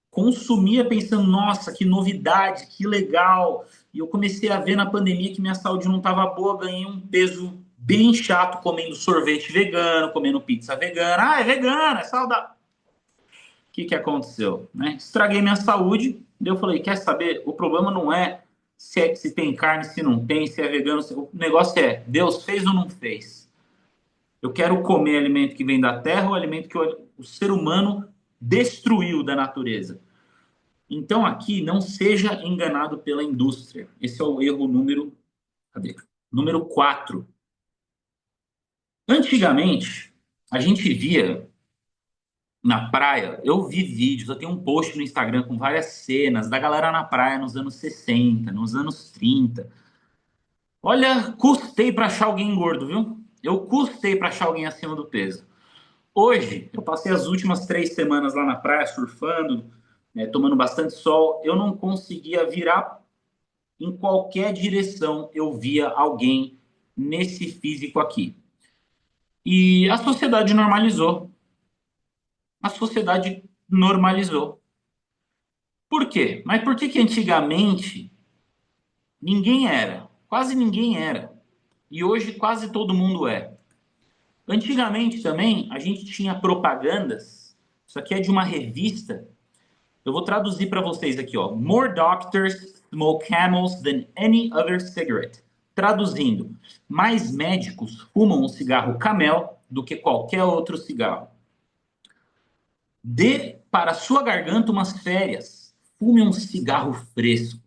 Consumia pensando, nossa, que novidade, que legal. E eu comecei a ver na pandemia que minha saúde não estava boa, ganhei um peso bem chato comendo sorvete vegano, comendo pizza vegana. Ah, é vegano, é saudável. O que, que aconteceu? Né? Estraguei minha saúde. Daí eu falei, quer saber? O problema não se tem carne, se não tem, se é vegano. O negócio é, Deus fez ou não fez? Eu quero comer alimento que vem da terra ou alimento que o ser humano destruiu da natureza. Então, aqui, não seja enganado pela indústria. Esse é o erro número, cadê? Número 4. Antigamente, a gente via na praia, eu vi vídeos, eu tenho um post no Instagram com várias cenas da galera na praia nos anos 60, nos anos 30. Olha, custei para achar alguém gordo, viu? Eu custei para achar alguém acima do peso. Hoje, eu passei as últimas 3 semanas lá na praia surfando, né, tomando bastante sol. Eu não conseguia virar em qualquer direção eu via alguém nesse físico aqui. E a sociedade normalizou. A sociedade normalizou. Por quê? Mas por que que antigamente ninguém era? Quase ninguém era. E hoje quase todo mundo é. Antigamente também a gente tinha propagandas. Isso aqui é de uma revista. Eu vou traduzir para vocês aqui, ó. More doctors smoke camels than any other cigarette. Traduzindo, mais médicos fumam um cigarro camel do que qualquer outro cigarro. Dê para sua garganta umas férias. Fume um cigarro fresco.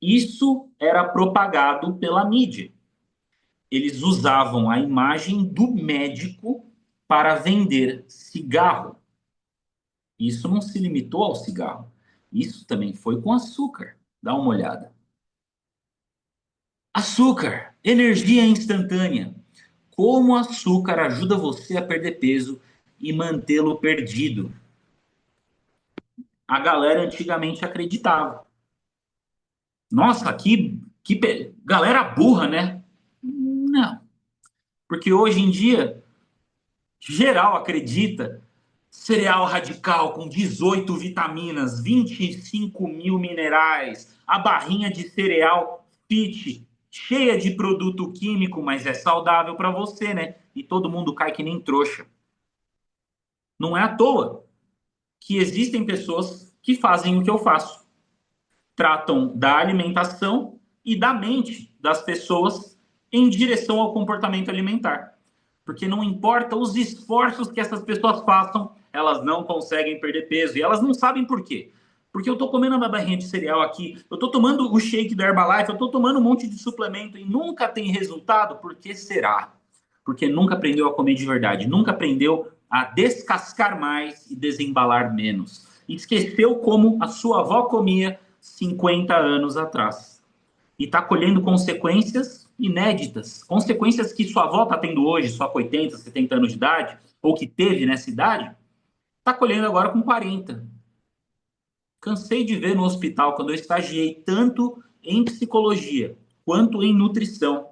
Isso era propagado pela mídia. Eles usavam a imagem do médico para vender cigarro. Isso não se limitou ao cigarro. Isso também foi com açúcar. Dá uma olhada. Açúcar, energia instantânea. Como o açúcar ajuda você a perder peso e mantê-lo perdido? A galera antigamente acreditava. Nossa, galera burra, né? Não. Porque hoje em dia, geral acredita cereal radical com 18 vitaminas, 25 mil minerais, a barrinha de cereal fit, cheia de produto químico, mas é saudável para você, né? E todo mundo cai que nem trouxa. Não é à toa que existem pessoas que fazem o que eu faço. Tratam da alimentação e da mente das pessoas em direção ao comportamento alimentar. Porque não importa os esforços que essas pessoas façam, elas não conseguem perder peso. E elas não sabem por quê. Porque eu tô comendo uma barrinha de cereal aqui, eu tô tomando o shake da Herbalife, eu tô tomando um monte de suplemento e nunca tem resultado. Por que será? Porque nunca aprendeu a comer de verdade, nunca aprendeu a descascar mais e desembalar menos. E esqueceu como a sua avó comia 50 anos atrás. E está colhendo consequências inéditas, consequências que sua avó está tendo hoje, só com 80, 70 anos de idade, ou que teve nessa idade, está colhendo agora com 40. Cansei de ver no hospital, quando eu estagiei tanto em psicologia quanto em nutrição,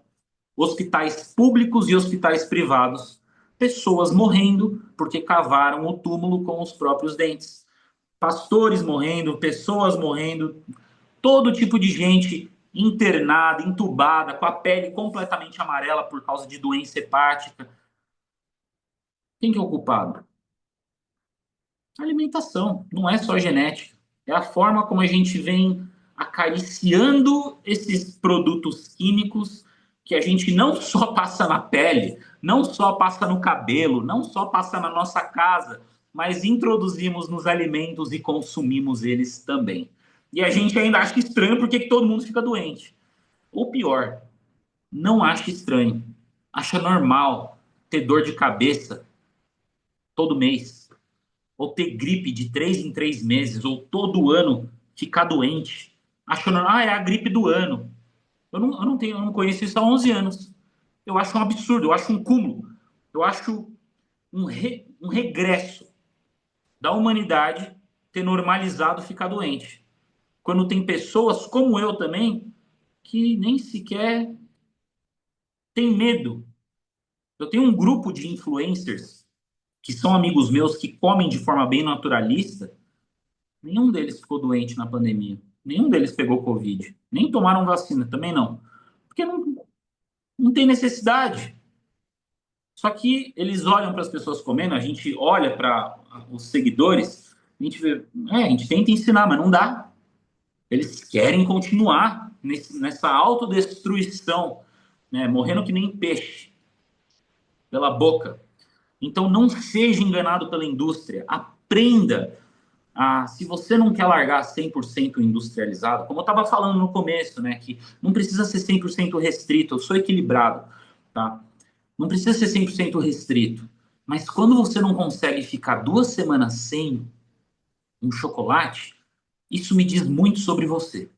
hospitais públicos e hospitais privados, pessoas morrendo porque cavaram o túmulo com os próprios dentes. Pastores morrendo, pessoas morrendo, todo tipo de gente internada, entubada, com a pele completamente amarela por causa de doença hepática. Quem que é o culpado? A alimentação, não é só genética. É a forma como a gente vem acariciando esses produtos químicos que a gente não só passa na pele, não só passa no cabelo, não só passa na nossa casa, mas introduzimos nos alimentos e consumimos eles também. E a gente ainda acha estranho porque que todo mundo fica doente. Ou pior, não acha estranho, acha normal ter dor de cabeça todo mês, ou ter gripe de 3 em 3 meses, ou todo ano ficar doente. Acha normal, é a gripe do ano. Eu não conheço isso há 11 anos. Eu acho um absurdo, eu acho um cúmulo, eu acho um regresso da humanidade ter normalizado ficar doente. Quando tem pessoas como eu também que nem sequer tem medo. Eu tenho um grupo de influencers que são amigos meus que comem de forma bem naturalista. Nenhum deles ficou doente na pandemia. Nenhum deles pegou Covid. Nem tomaram vacina, também não. Porque não tem necessidade. Só que eles olham para as pessoas comendo, a gente olha para os seguidores, a gente vê, a gente tenta ensinar, mas não dá. Eles querem continuar nessa autodestruição, né, morrendo que nem peixe pela boca. Então não seja enganado pela indústria. Aprenda se você não quer largar 100% industrializado, como eu estava falando no começo, né, que não precisa ser 100% restrito, eu sou equilibrado, tá? Não precisa ser 100% restrito. Mas quando você não consegue ficar 2 semanas sem um chocolate, isso me diz muito sobre você.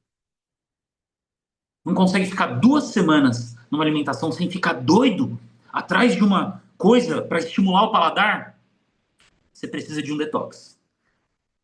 Não consegue ficar 2 semanas numa alimentação sem ficar doido atrás de uma coisa para estimular o paladar? Você precisa de um detox.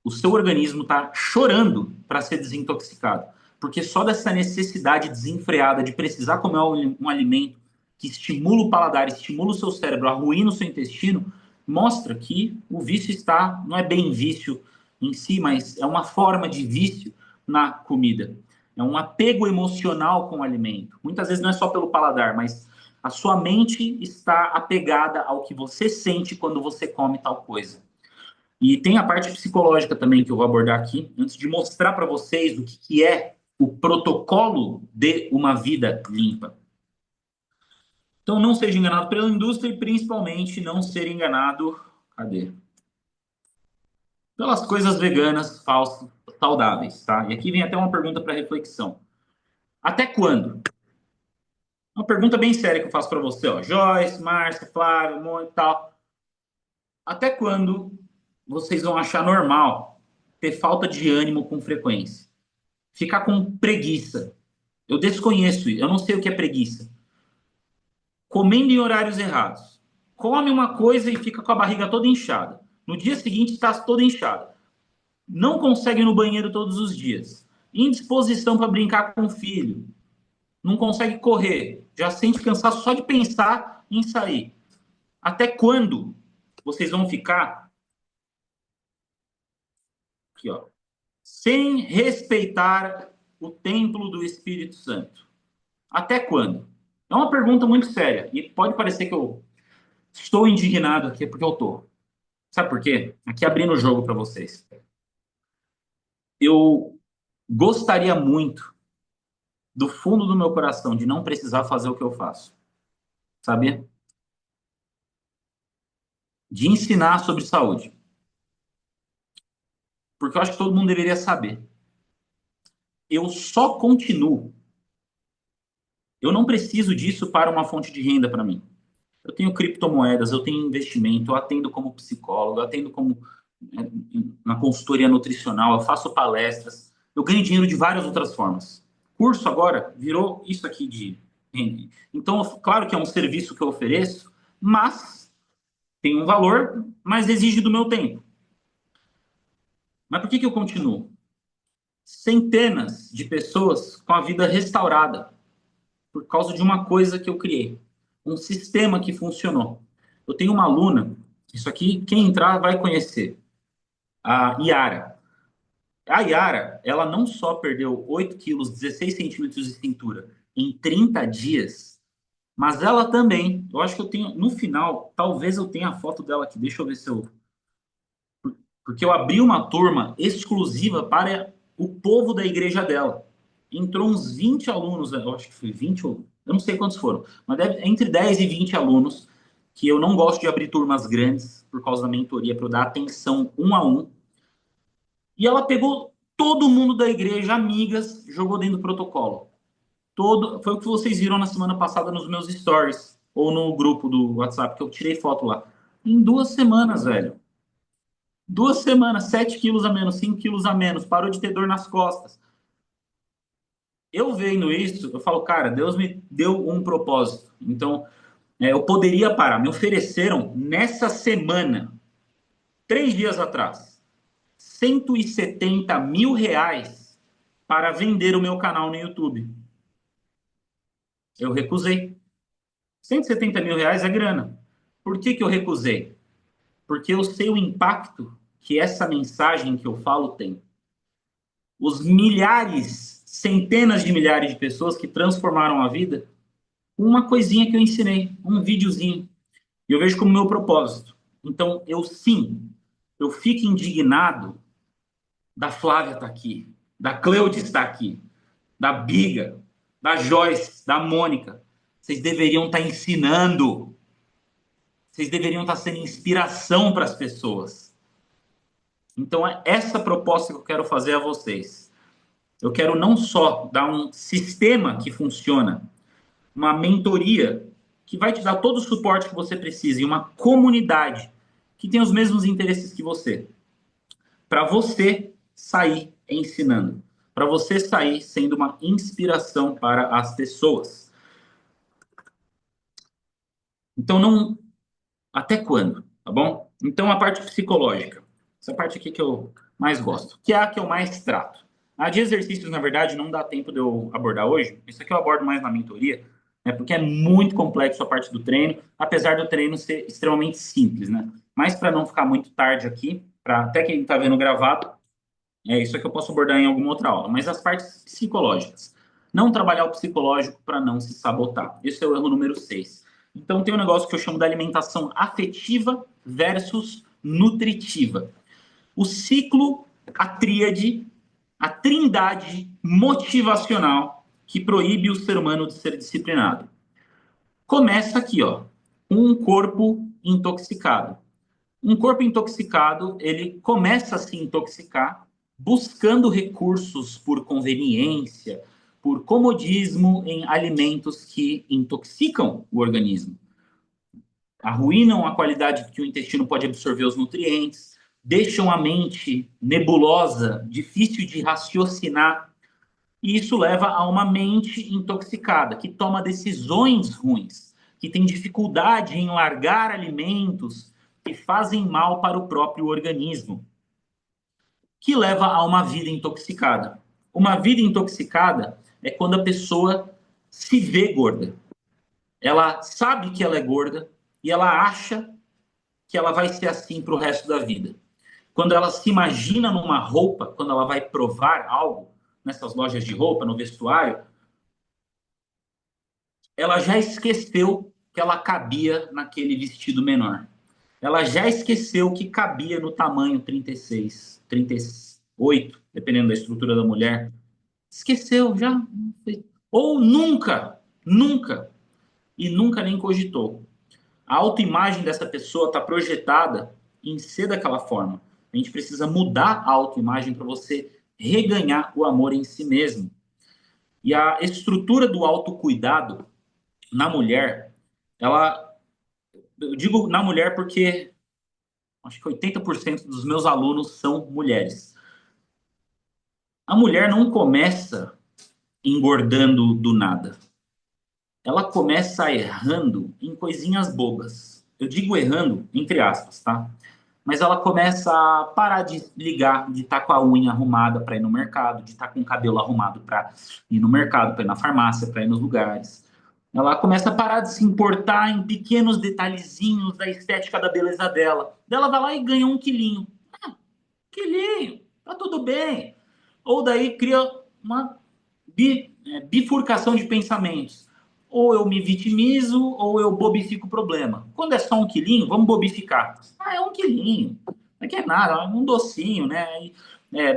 O seu organismo está chorando para ser desintoxicado. Porque só dessa necessidade desenfreada de precisar comer um alimento que estimula o paladar, estimula o seu cérebro, arruína o seu intestino, mostra que o vício está, não é bem vício em si, mas é uma forma de vício na comida. É um apego emocional com o alimento. Muitas vezes não é só pelo paladar, mas a sua mente está apegada ao que você sente quando você come tal coisa. E tem a parte psicológica também que eu vou abordar aqui, antes de mostrar para vocês o que é o protocolo de uma vida limpa. Então, não seja enganado pela indústria e, principalmente, não ser enganado, cadê? Pelas coisas veganas, falsas, saudáveis, tá? E aqui vem até uma pergunta para reflexão. Até quando? Uma pergunta bem séria que eu faço para você, ó. Joyce, Márcia, Flávio, Mon e tal. Até quando vocês vão achar normal ter falta de ânimo com frequência? Ficar com preguiça. Eu desconheço, eu não sei o que é preguiça. Comendo em horários errados. Come uma coisa e fica com a barriga toda inchada. No dia seguinte está toda inchada. Não consegue ir no banheiro todos os dias. Indisposição para brincar com o filho. Não consegue correr. Já sente cansaço só de pensar em sair. Até quando vocês vão ficar aqui, ó, sem respeitar o templo do Espírito Santo? Até quando? É uma pergunta muito séria. E pode parecer que eu estou indignado aqui, porque eu estou. Sabe por quê? Aqui abrindo o jogo para vocês. Eu gostaria muito, do fundo do meu coração, de não precisar fazer o que eu faço, sabia? De ensinar sobre saúde. Porque eu acho que todo mundo deveria saber. Eu só continuo. Eu não preciso disso para uma fonte de renda para mim. Eu tenho criptomoedas, eu tenho investimento, eu atendo como psicólogo, eu atendo como né, na consultoria nutricional, eu faço palestras, eu ganho dinheiro de várias outras formas. Curso agora virou isso aqui de renda. Então, claro que é um serviço que eu ofereço, mas tem um valor, mas exige do meu tempo. Mas por que que eu continuo? Centenas de pessoas com a vida restaurada por causa de uma coisa que eu criei, um sistema que funcionou. Eu tenho uma aluna, isso aqui, quem entrar vai conhecer, a Yara. A Yara, ela não só perdeu 8 quilos, 16 centímetros de cintura em 30 dias, mas ela também, eu acho que eu tenho, no final, talvez eu tenha a foto dela aqui, deixa eu ver se eu. Porque eu abri uma turma exclusiva para o povo da igreja dela. Entrou uns 20 alunos, eu acho que foi 20 ou eu não sei quantos foram, mas deve, entre 10 e 20 alunos, que eu não gosto de abrir turmas grandes por causa da mentoria, para eu dar atenção um a um. E ela pegou todo mundo da igreja, amigas, jogou dentro do protocolo. Todo, foi o que vocês viram na semana passada nos meus stories, ou no grupo do WhatsApp, que eu tirei foto lá. Em 2 semanas, velho. 2 semanas, 7 quilos a menos, 5 quilos a menos, parou de ter dor nas costas. Eu vendo isso, eu falo, cara, Deus me deu um propósito. Então, eu poderia parar. Me ofereceram nessa semana, 3 dias atrás, R$ 170 mil para vender o meu canal no YouTube. Eu recusei. R$ 170 mil é grana. Por que que eu recusei? Porque eu sei o impacto que essa mensagem que eu falo tem. Os milhares, centenas de milhares de pessoas que transformaram a vida, uma coisinha que eu ensinei, um videozinho. E eu vejo como meu propósito. Então, eu sim, eu fico indignado da Flávia estar aqui, da Cleude estar aqui, da Biga, da Joyce, da Mônica. Vocês deveriam estar ensinando, vocês deveriam estar sendo inspiração para as pessoas. Então, é essa proposta que eu quero fazer a vocês. Eu quero não só dar um sistema que funciona, uma mentoria que vai te dar todo o suporte que você precisa e uma comunidade que tem os mesmos interesses que você, para você sair ensinando, para você sair sendo uma inspiração para as pessoas. Então, não. Até quando? Tá bom? Então, a parte psicológica. Essa parte aqui que eu mais gosto, que é a que eu mais trato. A de exercícios, na verdade, não dá tempo de eu abordar hoje. Isso aqui eu abordo mais na mentoria, né? Porque é muito complexo a parte do treino, apesar do treino ser extremamente simples, né? Mas para não ficar muito tarde aqui, para até quem está vendo gravado, isso aqui eu posso abordar em alguma outra aula. Mas as partes psicológicas. Não trabalhar o psicológico para não se sabotar. Esse é o erro número 6. Então tem um negócio que eu chamo de alimentação afetiva versus nutritiva. O ciclo, a tríade, a trindade motivacional que proíbe o ser humano de ser disciplinado. Começa aqui, ó, um corpo intoxicado. Um corpo intoxicado, ele começa a se intoxicar buscando recursos por conveniência, por comodismo em alimentos que intoxicam o organismo, arruinam a qualidade que o intestino pode absorver os nutrientes, deixam a mente nebulosa, difícil de raciocinar, e isso leva a uma mente intoxicada, que toma decisões ruins, que tem dificuldade em largar alimentos que fazem mal para o próprio organismo, que leva a uma vida intoxicada. Uma vida intoxicada é quando a pessoa se vê gorda. Ela sabe que ela é gorda e ela acha que ela vai ser assim para o resto da vida. Quando ela se imagina numa roupa, quando ela vai provar algo nessas lojas de roupa, no vestuário, ela já esqueceu que ela cabia naquele vestido menor. Ela já esqueceu que cabia no tamanho 36, 38. dependendo da estrutura da mulher, esqueceu já. Ou nunca, nunca, e nunca nem cogitou. A autoimagem dessa pessoa está projetada em ser daquela forma. A gente precisa mudar a autoimagem para você reganhar o amor em si mesmo. E a estrutura do autocuidado na mulher, ela. Eu digo na mulher porque acho que 80% dos meus alunos são mulheres. A mulher não começa engordando do nada. Ela começa errando em coisinhas bobas. Eu digo errando, entre aspas, tá? Mas ela começa a parar de ligar, de estar com a unha arrumada para ir no mercado, de estar com o cabelo arrumado para ir no mercado, para ir na farmácia, para ir nos lugares. Ela começa a parar de se importar em pequenos detalhezinhos da estética da beleza dela. Ela vai lá e ganha um quilinho. Quilinho, tá tudo bem. Ou daí cria uma bifurcação de pensamentos. Ou eu me vitimizo, ou eu bobifico o problema. Quando é só um quilinho, vamos bobificar. Ah, é um quilinho. Não é nada, é um docinho, né?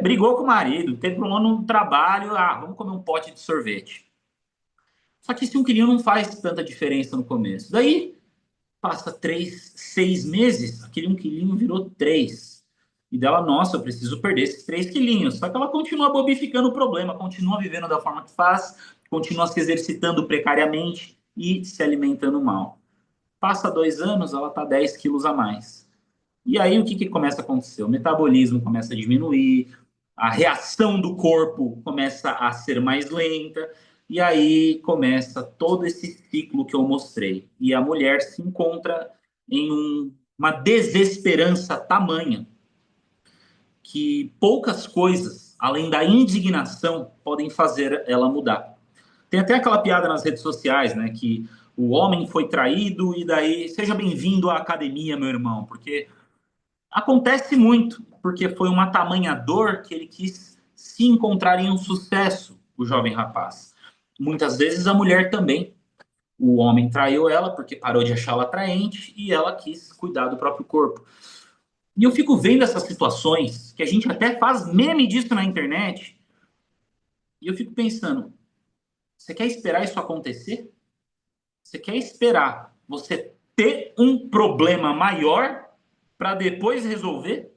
Brigou com o marido, teve problema no trabalho, vamos comer um pote de sorvete. Só que esse um quilinho não faz tanta diferença no começo. Daí, passa 6 meses, aquele um quilinho virou 3. E dela, nossa, eu preciso perder esses 3 quilinhos. Só que ela continua bobificando o problema, continua vivendo da forma que faz, continua se exercitando precariamente e se alimentando mal. Passa 2 anos, ela está 10 quilos a mais. E aí o que começa a acontecer? O metabolismo começa a diminuir, a reação do corpo começa a ser mais lenta, e aí começa todo esse ciclo que eu mostrei. E a mulher se encontra em uma desesperança tamanha que poucas coisas, além da indignação, podem fazer ela mudar. Tem até aquela piada nas redes sociais, né, que o homem foi traído e daí, seja bem-vindo à academia, meu irmão, porque acontece muito, porque foi uma tamanha dor que ele quis se encontrar em um sucesso, o jovem rapaz. Muitas vezes a mulher também. O homem traiu ela porque parou de achá-la atraente e ela quis cuidar do próprio corpo. E eu fico vendo essas situações, que a gente até faz meme disso na internet, e eu fico pensando, você quer esperar isso acontecer? Você quer esperar você ter um problema maior para depois resolver?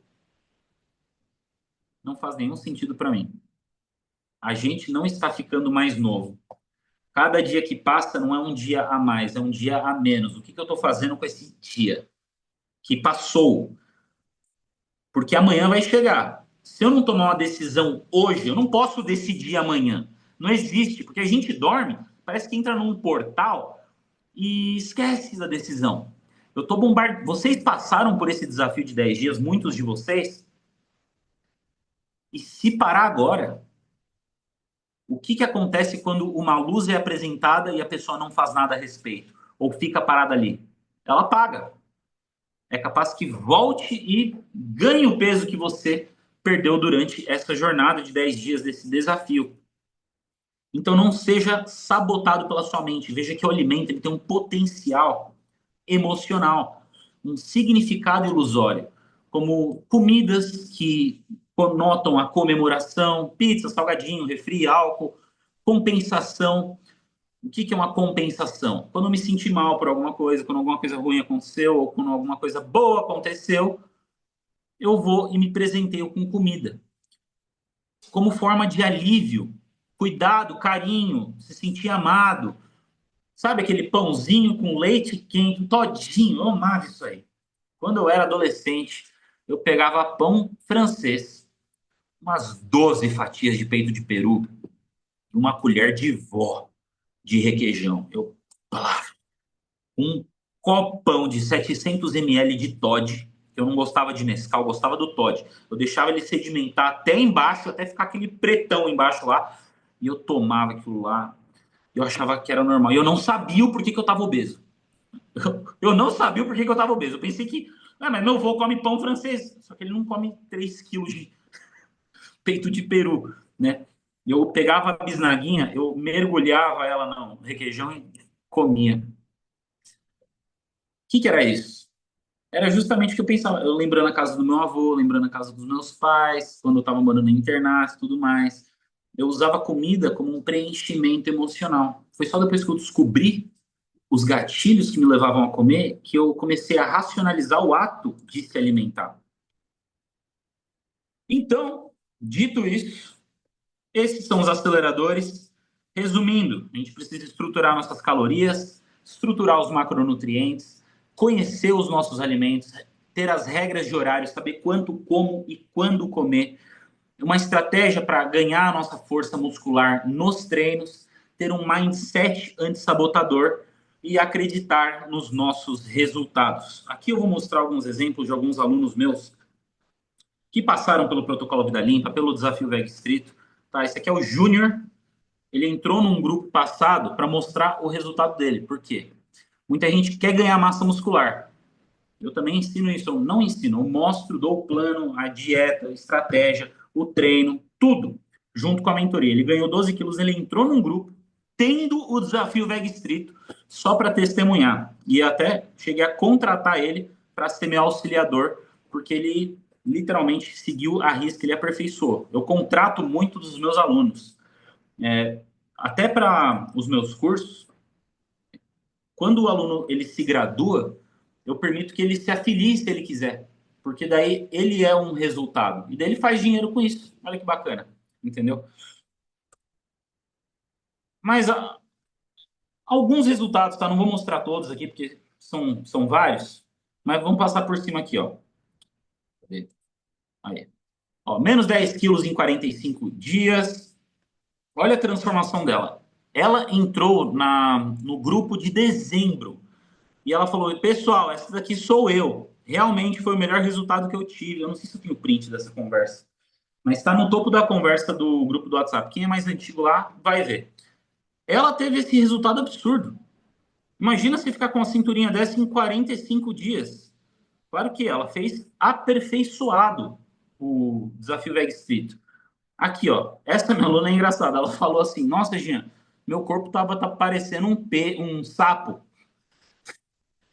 Não faz nenhum sentido para mim. A gente não está ficando mais novo. Cada dia que passa não é um dia a mais, é um dia a menos. O que eu estou fazendo com esse dia que passou? Porque amanhã vai chegar. Se eu não tomar uma decisão hoje, eu não posso decidir amanhã. Não existe, porque a gente dorme, parece que entra num portal e esquece da decisão. Eu tô bombardeado. Vocês passaram por esse desafio de 10 dias, muitos de vocês, e se parar agora, o que acontece quando uma luz é apresentada e a pessoa não faz nada a respeito? Ou fica parada ali? Ela apaga. É capaz que volte e ganhe o peso que você perdeu durante essa jornada de 10 dias desse desafio. Então não seja sabotado pela sua mente. Veja que o alimento ele tem um potencial emocional, um significado ilusório, como comidas que conotam a comemoração, pizza, salgadinho, refri, álcool, compensação. O que é uma compensação? Quando eu me senti mal por alguma coisa, quando alguma coisa ruim aconteceu, ou quando alguma coisa boa aconteceu, eu vou e me presenteio com comida. Como forma de alívio, cuidado, carinho, se sentir amado. Sabe aquele pãozinho com leite quente, todinho? Eu amava isso aí. Quando eu era adolescente, eu pegava pão francês, umas 12 fatias de peito de peru, e uma colher de vó de requeijão. Um copão de 700 ml de Toddy, que eu não gostava de Nescau, eu gostava do Toddy. Eu deixava ele sedimentar até embaixo, até ficar aquele pretão embaixo lá, e eu tomava aquilo lá. Eu achava que era normal. E eu não sabia o porquê que eu estava obeso. Eu não sabia o porquê que eu estava obeso. Eu pensei que, mas meu avô come pão francês, só que ele não come 3 quilos de peito de peru, né? Eu pegava a bisnaguinha, eu mergulhava ela no requeijão e comia. O que era isso? Era justamente o que eu pensava. Eu lembrando a casa do meu avô, lembrando a casa dos meus pais, quando eu estava morando em internato e tudo mais. Eu usava comida como um preenchimento emocional. Foi só depois que eu descobri os gatilhos que me levavam a comer que eu comecei a racionalizar o ato de se alimentar. Então, dito isso, esses são os aceleradores. Resumindo, a gente precisa estruturar nossas calorias, estruturar os macronutrientes, conhecer os nossos alimentos, ter as regras de horário, saber quanto como e quando comer, uma estratégia para ganhar a nossa força muscular nos treinos, ter um mindset antissabotador e acreditar nos nossos resultados. Aqui eu vou mostrar alguns exemplos de alguns alunos meus que passaram pelo protocolo Vida Limpa, pelo desafio Veg Estrito. Tá, esse aqui é o Júnior. Ele entrou num grupo passado para mostrar o resultado dele. Por quê? Muita gente quer ganhar massa muscular. Eu também ensino isso. Eu não ensino, eu mostro, dou o plano, a dieta, a estratégia, o treino, tudo, junto com a mentoria. Ele ganhou 12 quilos, ele entrou num grupo, tendo o desafio Veg Estrito, só para testemunhar. E até cheguei a contratar ele para ser meu auxiliador, porque ele literalmente seguiu a risca, ele aperfeiçoou. Eu contrato muito dos meus alunos. Até para os meus cursos, quando o aluno ele se gradua, eu permito que ele se afilie se ele quiser, porque daí ele é um resultado e daí ele faz dinheiro com isso. Olha que bacana, entendeu? Mas alguns resultados, tá? Não vou mostrar todos aqui porque são vários, mas vamos passar por cima aqui, ó. Cadê? Aí. Ó, menos 10 quilos em 45 dias. Olha a transformação dela. Ela entrou no grupo de dezembro. E ela falou: pessoal, essa daqui sou eu. Realmente foi o melhor resultado que eu tive. Eu não sei se eu tenho print dessa conversa, mas está no topo da conversa do grupo do WhatsApp. Quem é mais antigo lá vai ver. Ela teve esse resultado absurdo. Imagina se ficar com a cinturinha dessa em 45 dias. Claro que ela fez aperfeiçoado o desafio Veg Street. Aqui, ó. Essa minha aluna é engraçada. Ela falou assim: nossa, Jean, meu corpo tá parecendo um sapo.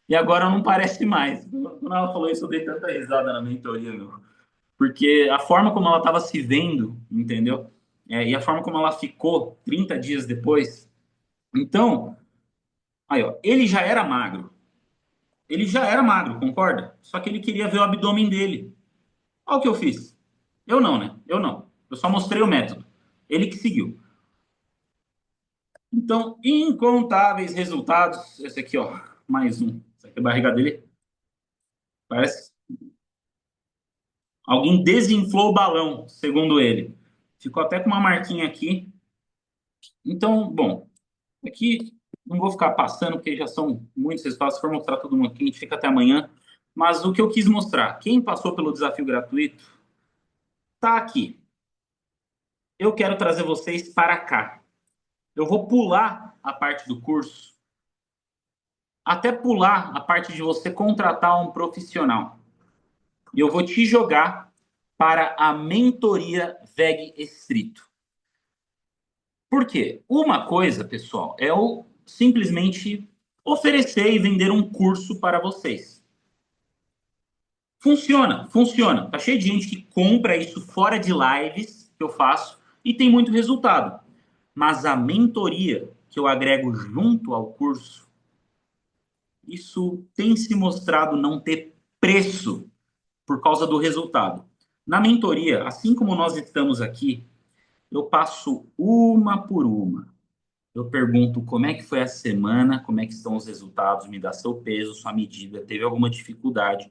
E agora não parece mais. Quando ela falou isso, eu dei tanta risada na mentoria, meu. Porque a forma como ela estava se vendo, entendeu? E a forma como ela ficou 30 dias depois. Então, aí, ó, ele já era magro. Ele já era magro, concorda? Só que ele queria ver o abdômen dele. Olha o que eu fiz. Eu não, né? Eu não. Eu só mostrei o método. Ele que seguiu. Então, incontáveis resultados. Esse aqui, ó, mais um. Essa aqui é a barriga dele. Parece alguém desinflou o balão, segundo ele. Ficou até com uma marquinha aqui. Então, bom, aqui não vou ficar passando, porque já são muitos resultados. Se for mostrar todo mundo aqui, a gente fica até amanhã. Mas o que eu quis mostrar, quem passou pelo desafio gratuito, tá aqui. Eu quero trazer vocês para cá. Eu vou pular a parte do curso, até pular a parte de você contratar um profissional. E eu vou te jogar para a mentoria VEG Estrito. Por quê? Uma coisa, pessoal, é o simplesmente oferecer e vender um curso para vocês. Funciona, funciona. Tá cheio de gente que compra isso fora de lives que eu faço e tem muito resultado. Mas a mentoria que eu agrego junto ao curso, isso tem se mostrado não ter preço por causa do resultado. Na mentoria, assim como nós estamos aqui, eu passo uma por uma. Eu pergunto como é que foi a semana, como é que estão os resultados, me dá seu peso, sua medida, teve alguma dificuldade.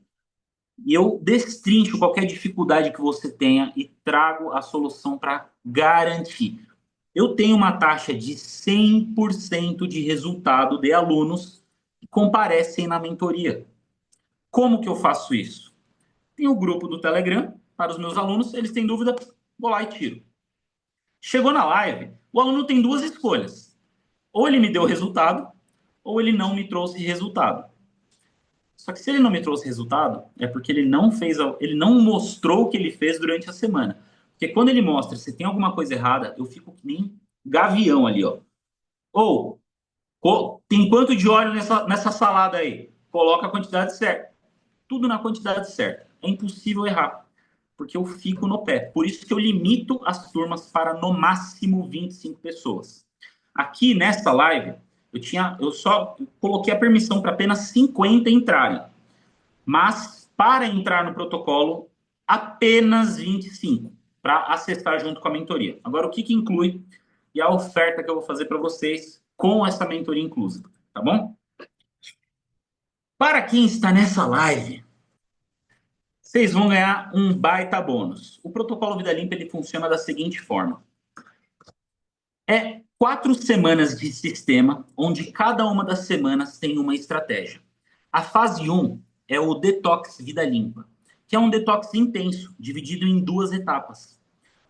E eu destrincho qualquer dificuldade que você tenha e trago a solução para garantir. Eu tenho uma taxa de 100% de resultado de alunos que comparecem na mentoria. Como que eu faço isso? Tem o grupo do Telegram para os meus alunos, eles têm dúvida, vou lá e tiro. Chegou na live, o aluno tem duas escolhas. Ou ele me deu resultado, ou ele não me trouxe resultado. Só que se ele não me trouxe resultado, é porque ele não mostrou o que ele fez durante a semana. Porque quando ele mostra se tem alguma coisa errada, eu fico que nem gavião ali, ó. Ou tem quanto de óleo nessa salada aí? Coloca a quantidade certa. tudo na quantidade certa. É impossível errar, porque eu fico no pé. Por isso que eu limito as turmas para no máximo 25 pessoas. Aqui nessa live, eu só coloquei a permissão para apenas 50 entrarem. Mas para entrar no protocolo, apenas 25 para acessar junto com a mentoria. Agora, o que inclui e a oferta que eu vou fazer para vocês com essa mentoria inclusa, tá bom? Para quem está nessa live, vocês vão ganhar um baita bônus. O protocolo Vida Limpa ele funciona da seguinte forma. É 4 semanas de sistema, onde cada uma das semanas tem uma estratégia. A fase 1 é o Detox Vida Limpa, que é um detox intenso, dividido em 2 etapas.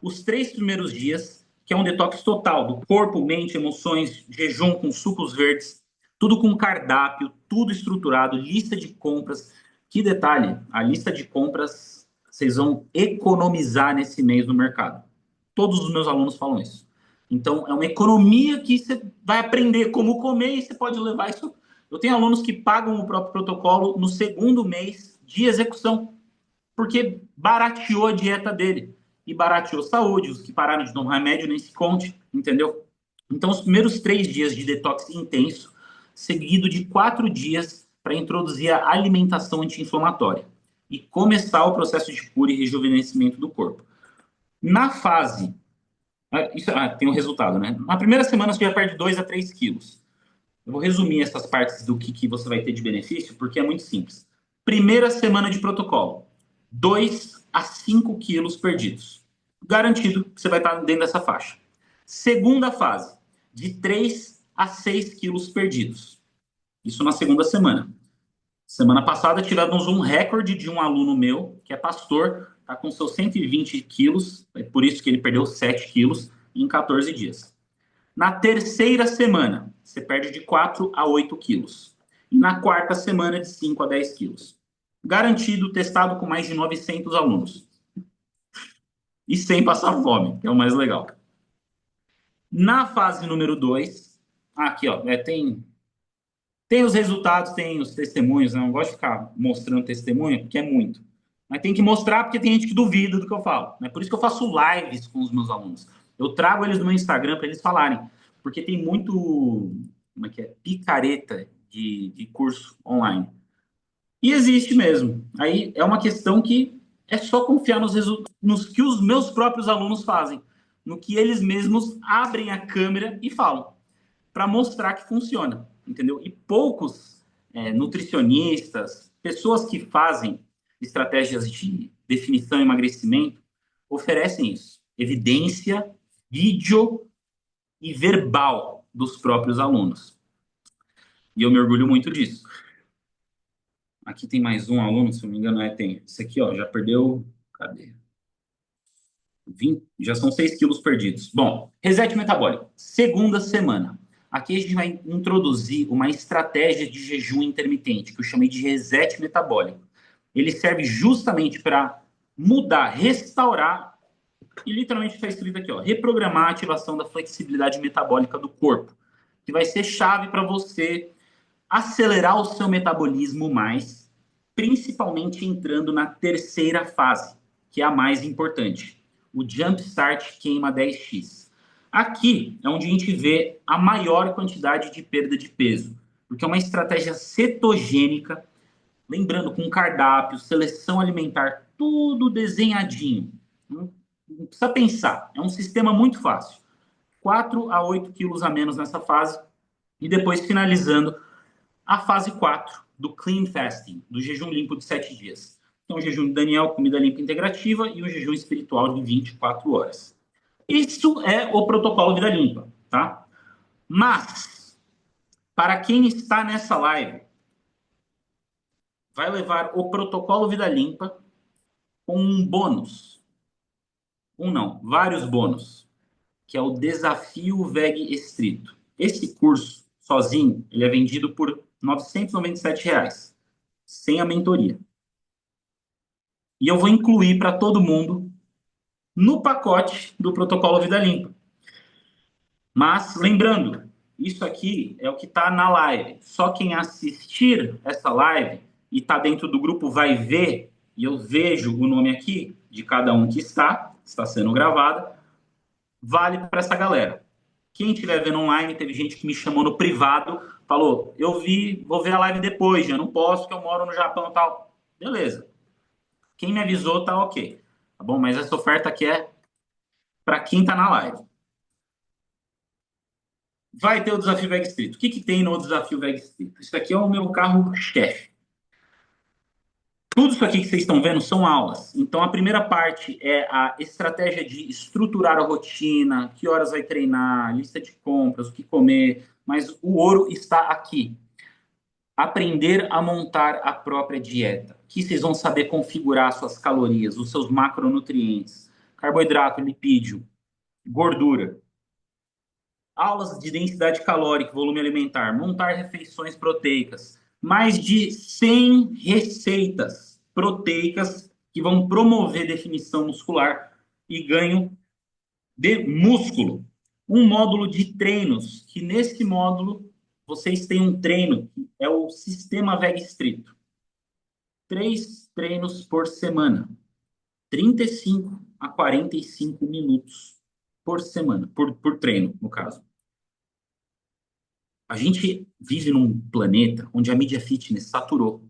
Os 3 primeiros dias, que é um detox total do corpo, mente, emoções, jejum com sucos verdes, tudo com cardápio, tudo estruturado, lista de compras. Que detalhe, a lista de compras vocês vão economizar nesse mês no mercado. Todos os meus alunos falam isso. Então, é uma economia que você vai aprender como comer e você pode levar isso. Eu tenho alunos que pagam o próprio protocolo no segundo mês de execução, porque barateou a dieta dele. E barateou saúde, os que pararam de tomar remédio nem se conte, entendeu? Então, os primeiros 3 dias de detox intenso, seguido de 4 dias para introduzir a alimentação anti-inflamatória e começar o processo de cura e rejuvenescimento do corpo. Na fase tem um resultado, né? Na primeira semana você já perde 2 a 3 quilos. Eu vou resumir essas partes do que você vai ter de benefício, porque é muito simples. Primeira semana de protocolo, 2 a 5 quilos perdidos. Garantido que você vai estar dentro dessa faixa. Segunda fase, de 3 a 6 quilos perdidos. Isso na segunda semana. Semana passada tivemos um recorde de um aluno meu, que é pastor, está com seus 120 quilos, é por isso que ele perdeu 7 quilos em 14 dias. Na terceira semana, você perde de 4 a 8 quilos. E na quarta semana, de 5 a 10 quilos. Garantido, testado com mais de 900 alunos. E sem passar fome, que é o mais legal. Na fase número 2, aqui ó, tem os resultados, tem os testemunhos, né? Eu não gosto de ficar mostrando testemunho, porque é muito. Mas tem que mostrar porque tem gente que duvida do que eu falo. Né? Por isso que eu faço lives com os meus alunos. Eu trago eles no meu Instagram para eles falarem. Porque tem muito, como é que é? Picareta de curso online. E existe mesmo. Aí é uma questão que é só confiar nos que os meus próprios alunos fazem. No que eles mesmos abrem a câmera e falam. Para mostrar que funciona, entendeu? E poucos nutricionistas, pessoas que fazem estratégias de definição e emagrecimento, oferecem isso. Evidência, vídeo e verbal dos próprios alunos. E eu me orgulho muito disso. Aqui tem mais um aluno, se não me engano, tem esse aqui, ó, já perdeu, cadê? 20, já são 6 quilos perdidos. Bom, reset metabólico, segunda semana. Aqui a gente vai introduzir uma estratégia de jejum intermitente, que eu chamei de reset metabólico. Ele serve justamente para mudar, restaurar, e literalmente está escrito aqui, ó, reprogramar a ativação da flexibilidade metabólica do corpo, que vai ser chave para você acelerar o seu metabolismo mais, principalmente entrando na terceira fase, que é a mais importante. O Jumpstart Queima 10X. Aqui é onde a gente vê a maior quantidade de perda de peso, porque é uma estratégia cetogênica, lembrando, com cardápio, seleção alimentar, tudo desenhadinho. Não precisa pensar, é um sistema muito fácil. 4 a 8 quilos a menos nessa fase, e depois finalizando a fase 4 do Clean Fasting, do jejum limpo de 7 dias. Então, o jejum de Daniel, comida limpa integrativa, e o jejum espiritual de 24 horas. Isso é o protocolo Vida Limpa, tá? Mas, para quem está nessa live, vai levar o protocolo Vida Limpa com um bônus. Um não, vários bônus, que é o Desafio Veg Estrito. Esse curso, sozinho, ele é vendido por R$ 997, sem a mentoria. E eu vou incluir para todo mundo no pacote do protocolo Vida Limpa. Mas, lembrando, isso aqui é o que está na live. Só quem assistir essa live e está dentro do grupo Vai Ver, e eu vejo o nome aqui de cada um que está sendo gravada, vale para essa galera. Quem estiver vendo online, teve gente que me chamou no privado, falou, eu vi, vou ver a live depois, eu não posso, porque eu moro no Japão e tal. Beleza. Quem me avisou, tá ok. Tá bom? Mas essa oferta aqui é para quem tá na live. Vai ter o desafio Veg Street. O que, que tem no desafio Veg Street? Isso aqui é o meu carro-chefe. Tudo isso aqui que vocês estão vendo são aulas. Então, a primeira parte é a estratégia de estruturar a rotina, que horas vai treinar, lista de compras, o que comer. Mas o ouro está aqui. Aprender a montar a própria dieta. Que vocês vão saber configurar suas calorias, os seus macronutrientes, carboidrato, lipídio, gordura. Aulas de densidade calórica, volume alimentar, montar refeições proteicas, mais de 100 receitas proteicas que vão promover definição muscular e ganho de músculo. Um módulo de treinos, que nesse módulo vocês têm um treino, que é o Sistema Veg Estrito. 3 treinos por semana, 35 a 45 minutos por semana, por treino, no caso. A gente vive num planeta onde a mídia fitness saturou.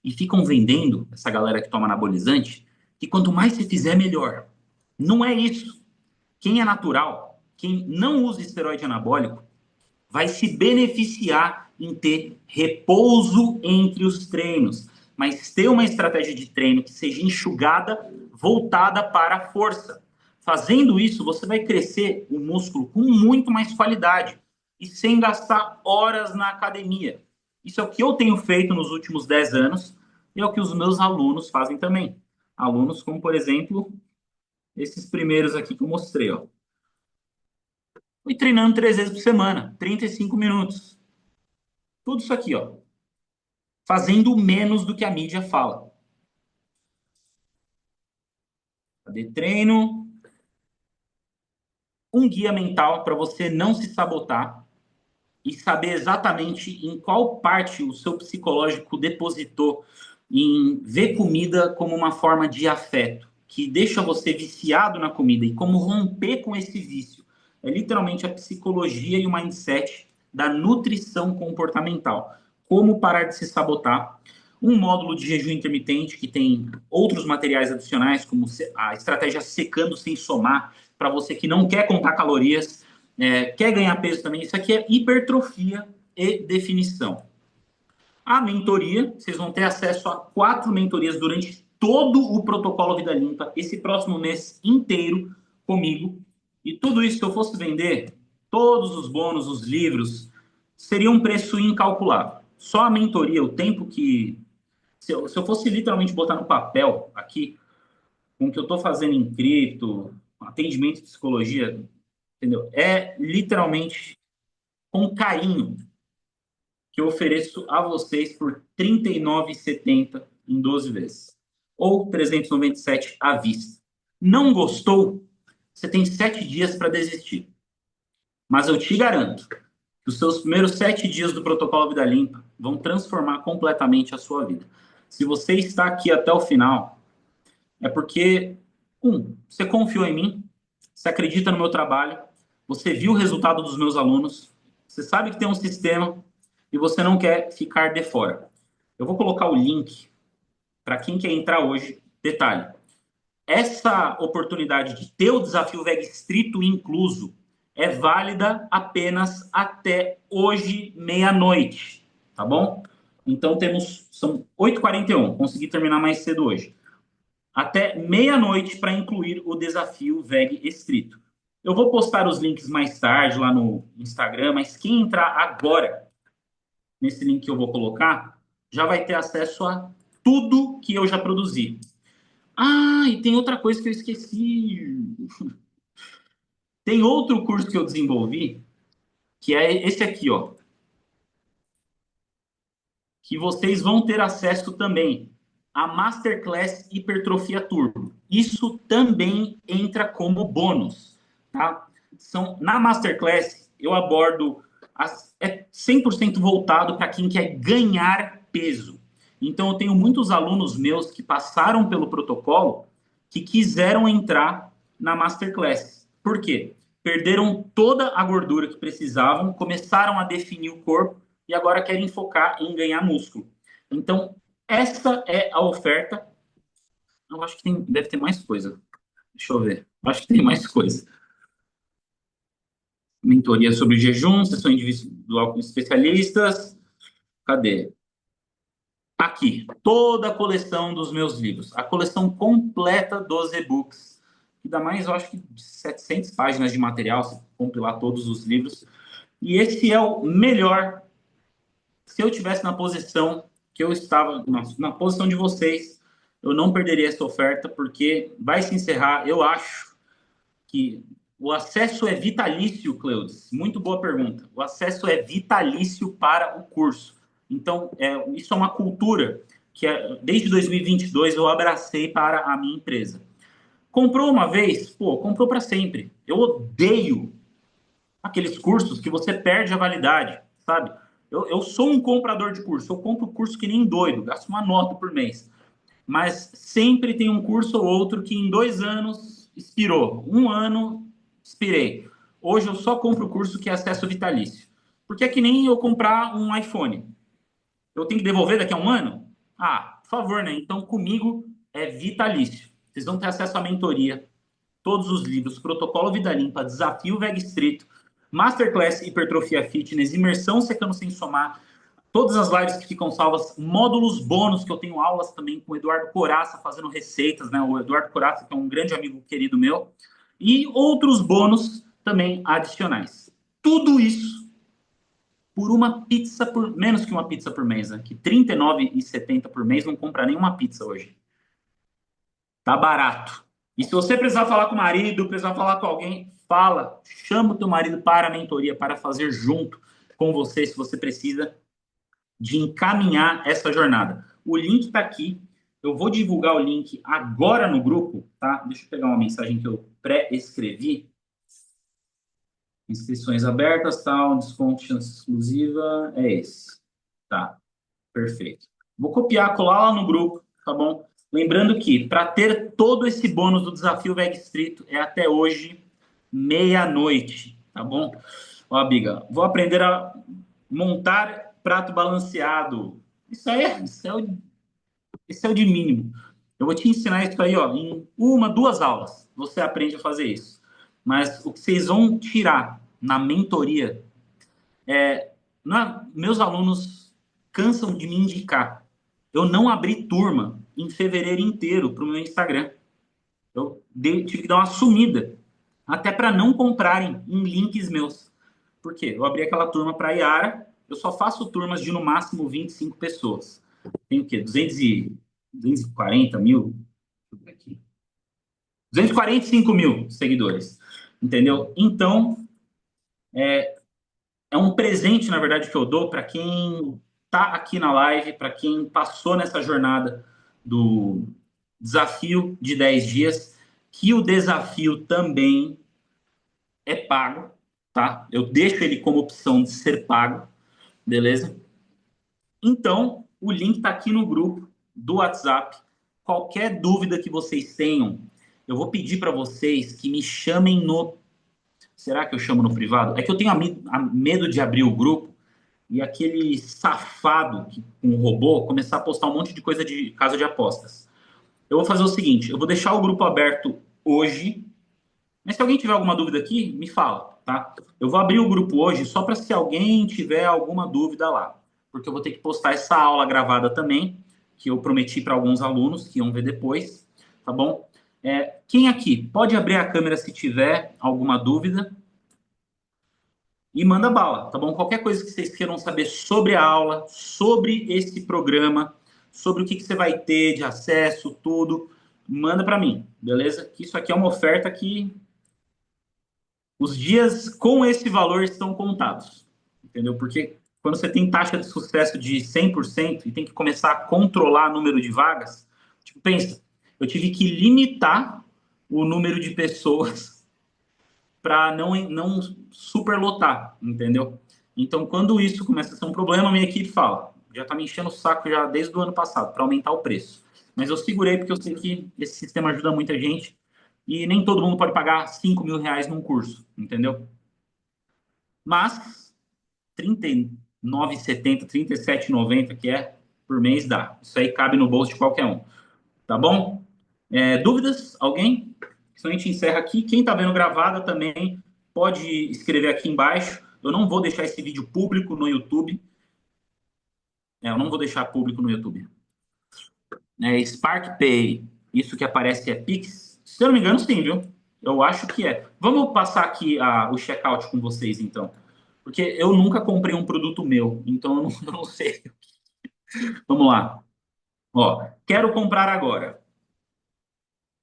E ficam vendendo, essa galera que toma anabolizante, que quanto mais se fizer, melhor. Não é isso. Quem é natural, quem não usa esteroide anabólico, vai se beneficiar em ter repouso entre os treinos, mas ter uma estratégia de treino que seja enxugada, voltada para a força. Fazendo isso, você vai crescer o músculo com muito mais qualidade e sem gastar horas na academia. Isso é o que eu tenho feito nos últimos 10 anos e é o que os meus alunos fazem também. Alunos como, por exemplo, esses primeiros aqui que eu mostrei, ó. Fui treinando 3 vezes por semana, 35 minutos. Tudo isso aqui, ó. Fazendo menos do que a mídia fala. Cadê treino? Um guia mental para você não se sabotar e saber exatamente em qual parte o seu psicológico depositou em ver comida como uma forma de afeto, que deixa você viciado na comida e como romper com esse vício. É literalmente a psicologia e o mindset da nutrição comportamental. Como parar de se sabotar. Um módulo de jejum intermitente que tem outros materiais adicionais, como a estratégia secando sem somar, para você que não quer contar calorias, quer ganhar peso também. Isso aqui é hipertrofia e definição. A mentoria, vocês vão ter acesso a 4 mentorias durante todo o protocolo Vida Limpa, esse próximo mês inteiro comigo. E tudo isso, se eu fosse vender, todos os bônus, os livros, seria um preço incalculável. Só a mentoria, o tempo que... Se eu fosse literalmente botar no papel aqui, com o que eu estou fazendo em cripto, atendimento de psicologia, entendeu? É literalmente com carinho que eu ofereço a vocês por R$ 39,70 em 12 vezes. Ou 397 à vista. Não gostou? Você tem 7 dias para desistir. Mas eu te garanto que os seus primeiros 7 dias do protocolo Vida Limpa vão transformar completamente a sua vida. Se você está aqui até o final, é porque, você confiou em mim, você acredita no meu trabalho, você viu o resultado dos meus alunos, você sabe que tem um sistema e você não quer ficar de fora. Eu vou colocar o link para quem quer entrar hoje. Detalhe, essa oportunidade de ter o desafio Veg Estrito incluso é válida apenas até hoje, meia-noite, tá bom? Então são 8h41, consegui terminar mais cedo hoje. Até meia-noite para incluir o desafio Veg Estrito. Eu vou postar os links mais tarde lá no Instagram, mas quem entrar agora nesse link que eu vou colocar, já vai ter acesso a tudo que eu já produzi. Ah, e tem outra coisa que eu esqueci. Tem outro curso que eu desenvolvi, que é esse aqui, ó. Que vocês vão ter acesso também. A Masterclass Hipertrofia Turbo. Isso também entra como bônus, tá? Na Masterclass, eu abordo... é 100% voltado para quem quer ganhar peso. Então, eu tenho muitos alunos meus que passaram pelo protocolo que quiseram entrar na Masterclass. Por quê? Perderam toda a gordura que precisavam, começaram a definir o corpo e agora querem focar em ganhar músculo. Então, essa é a oferta. Eu acho que deve ter mais coisa. Deixa eu ver. Eu acho que tem mais coisa. Mentoria sobre jejum, sessão individual com especialistas. Cadê? Aqui, toda a coleção dos meus livros. A coleção completa dos e-books. Que dá mais, eu acho que 700 páginas de material, se compilar todos os livros. E esse é o melhor. Se eu tivesse na posição que eu estava, na posição de vocês, eu não perderia essa oferta, porque vai se encerrar, eu acho que o acesso é vitalício, Cleudes. Muito boa pergunta. O acesso é vitalício para o curso. Então, isso é uma cultura que desde 2022 eu abracei para a minha empresa. Comprou uma vez? Pô, comprou para sempre. Eu odeio aqueles cursos que você perde a validade, sabe? Eu sou um comprador de curso. Eu compro curso que nem doido, gasto uma nota por mês. Mas sempre tem um curso ou outro que em 2 anos expirou. Um ano, expirei. Hoje eu só compro curso que é acesso vitalício. Porque é que nem eu comprar um iPhone. Eu tenho que devolver daqui a um ano? Ah, por favor, né? Então comigo é vitalício. Vocês vão ter acesso à mentoria, todos os livros, Protocolo Vida Limpa, Desafio Veg Estrito, Masterclass Hipertrofia Fitness, Imersão Secando Sem Somar, todas as lives que ficam salvas, módulos bônus, que eu tenho aulas também com o Eduardo Coraça, fazendo receitas, né? O Eduardo Coraça, que é um grande amigo querido meu, e outros bônus também adicionais. Tudo isso por uma pizza, por menos que uma pizza por mês, né? Que R$ 39,70 por mês não compra nenhuma pizza hoje. Tá barato. E se você precisar falar com o marido, precisar falar com alguém, fala, chama o teu marido para a mentoria, para fazer junto com você, se você precisa de encaminhar essa jornada. O link está aqui. Eu vou divulgar o link agora no grupo, tá? Deixa eu pegar uma mensagem que eu pré-escrevi. Inscrições abertas, tal, desconto chance exclusiva, é esse. Tá, perfeito. Vou copiar, colar lá no grupo, tá bom? Lembrando que para ter todo esse bônus do desafio Veg Estrito é até hoje, meia-noite, tá bom? Ó, Biga, vou aprender a montar prato balanceado. Isso é o de mínimo. Eu vou te ensinar isso aí, ó, em 1, 2 aulas. Você aprende a fazer isso. Mas o que vocês vão tirar na mentoria meus alunos cansam de me indicar. Eu não abri turma em fevereiro inteiro para o meu Instagram. Tive que dar uma sumida, até para não comprarem em links meus. Por quê? Eu abri aquela turma para a Yara, eu só faço turmas de no máximo 25 pessoas. Tem o quê? 240 mil? Deixa eu ver aqui. 245 mil seguidores. Entendeu? Então, é um presente, na verdade, que eu dou para quem está aqui na live, para quem passou nessa jornada do desafio de 10 dias, que o desafio também é pago, tá? Eu deixo ele como opção de ser pago, beleza? Então, o link está aqui no grupo do WhatsApp. Qualquer dúvida que vocês tenham, eu vou pedir para vocês que me chamem no. Será que eu chamo no privado? É que eu tenho medo de abrir o grupo e aquele safado com o robô começar a postar um monte de coisa de casa de apostas. Eu vou fazer o seguinte: eu vou deixar o grupo aberto hoje, mas se alguém tiver alguma dúvida aqui, me fala, tá? Eu vou abrir o grupo hoje só para se alguém tiver alguma dúvida lá, porque eu vou ter que postar essa aula gravada também, que eu prometi para alguns alunos que iam ver depois, tá bom? Quem aqui pode abrir a câmera se tiver alguma dúvida? E manda bala, tá bom? Qualquer coisa que vocês queiram saber sobre a aula, sobre esse programa, sobre o que você vai ter de acesso, tudo, manda para mim, beleza? Que isso aqui é uma oferta que os dias com esse valor estão contados, entendeu? Porque quando você tem taxa de sucesso de 100% e tem que começar a controlar o número de vagas, tipo, pensa, eu tive que limitar o número de pessoas para não superlotar, entendeu? Então, quando isso começa a ser um problema, a minha equipe fala, Já tá me enchendo o saco já desde o ano passado para aumentar o preço. Mas eu segurei porque eu sei que esse sistema ajuda muita gente e nem todo mundo pode pagar 5 mil reais num curso, entendeu? Mas 39,70, 37,90 que é por mês dá. Isso aí cabe no bolso de qualquer um, tá bom? Dúvidas? Alguém? Senão a gente encerra aqui. Quem está vendo gravada também pode escrever aqui embaixo. Eu não vou deixar esse vídeo público no YouTube. Eu não vou deixar público no YouTube. Spark Pay, isso que aparece é Pix? Se eu não me engano, sim, viu? Eu acho que é. Vamos passar aqui o checkout com vocês, então. Porque eu nunca comprei um produto meu, então eu não sei. Vamos lá. Ó, quero comprar agora.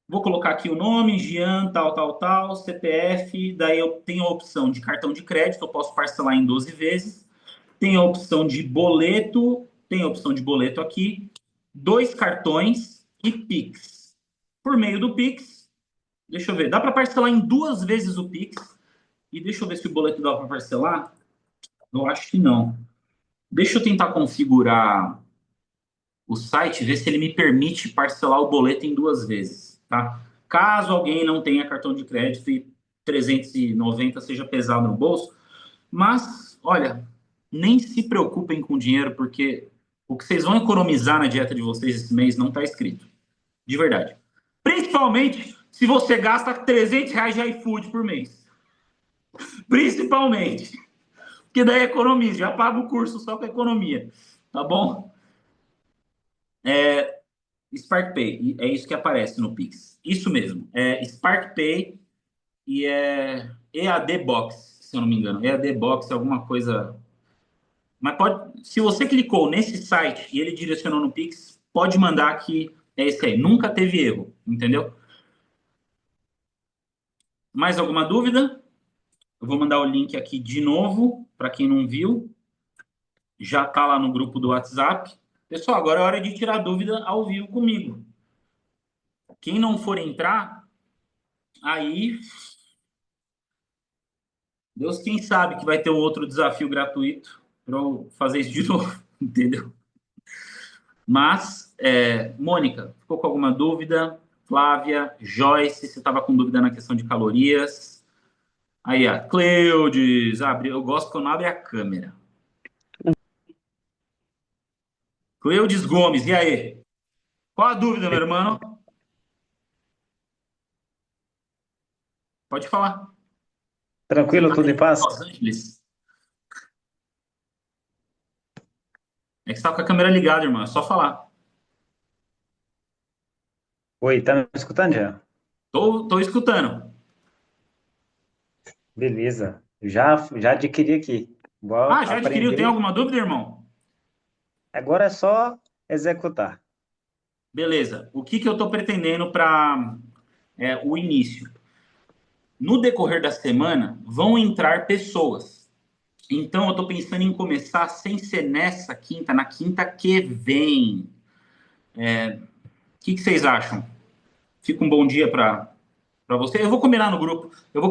Vou colocar aqui o nome, Gian, tal, tal, tal, CPF. Daí eu tenho a opção de cartão de crédito, eu posso parcelar em 12 vezes. Tem a opção de boleto, tem a opção de boleto aqui. Dois cartões e Pix. Por meio do Pix, deixa eu ver, dá para parcelar em duas vezes o Pix. E deixa eu ver se o boleto dá para parcelar. Eu acho que não. Deixa eu tentar configurar o site, ver se ele me permite parcelar o boleto em duas vezes, tá? Caso alguém não tenha cartão de crédito e 390 seja pesado no bolso, mas, olha, nem se preocupem com dinheiro, porque o que vocês vão economizar na dieta de vocês esse mês não está escrito, de verdade. Principalmente se você gasta 300 reais de iFood por mês. Principalmente. Porque daí economiza, já paga o curso só com economia, tá bom? Spark Pay, é isso que aparece no Pix. Isso mesmo, é Spark Pay e é EAD Box, se eu não me engano. EAD Box é alguma coisa. Mas pode, se você clicou nesse site e ele direcionou no Pix, pode mandar que é esse aí. Nunca teve erro, entendeu? Mais alguma dúvida? Eu vou mandar o link aqui de novo para quem não viu. Já está lá no grupo do WhatsApp. Pessoal, agora é hora de tirar dúvida ao vivo comigo. Quem não for entrar, aí Deus quem sabe que vai ter um outro desafio gratuito para eu fazer isso de novo, entendeu? Mas, Mônica, ficou com alguma dúvida? Flávia, Joyce, você estava com dúvida na questão de calorias? Aí, a Cleudes, abre, eu gosto quando abre a câmera. Cleudes Gomes, e aí? Qual a dúvida, meu irmão? Pode falar. Você Tranquilo, está tudo aí em em paz? Los Angeles? É que você está com a câmera ligada, irmão, é só falar. Oi, tá me escutando já? Tô escutando. Beleza. Já adquiri aqui. Vou Ah, já adquiriu? Tem aprender. alguma dúvida, irmão? Agora é só executar. Beleza. O que eu estou pretendendo para o início? No decorrer da semana, vão entrar pessoas. Então, eu estou pensando em começar sem ser nessa quinta, na quinta que vem. O que vocês acham? Fica um bom dia para você. Eu vou combinar no grupo. Eu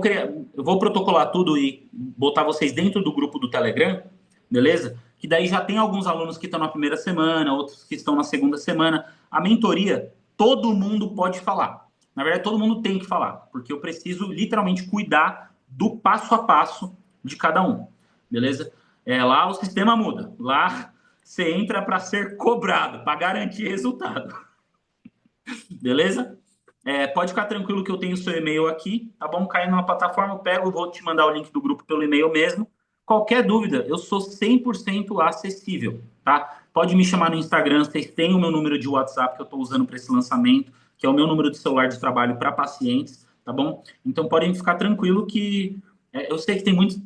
vou protocolar tudo e botar vocês dentro do grupo do Telegram, beleza? Que daí já tem alguns alunos que estão na primeira semana, outros que estão na segunda semana. A mentoria, todo mundo pode falar. Na verdade, todo mundo tem que falar, porque eu preciso literalmente cuidar do passo a passo de cada um, beleza? Lá o sistema muda. Lá você entra para ser cobrado, para garantir resultado, beleza? Pode ficar tranquilo que eu tenho o seu e-mail aqui, tá bom? Caindo na plataforma, eu pego, vou te mandar o link do grupo pelo e-mail mesmo. Qualquer dúvida, eu sou 100% acessível, tá? Pode me chamar no Instagram, vocês têm o meu número de WhatsApp que eu estou usando para esse lançamento, que é o meu número de celular de trabalho para pacientes, tá bom? Então podem ficar tranquilo que eu sei que tem muitos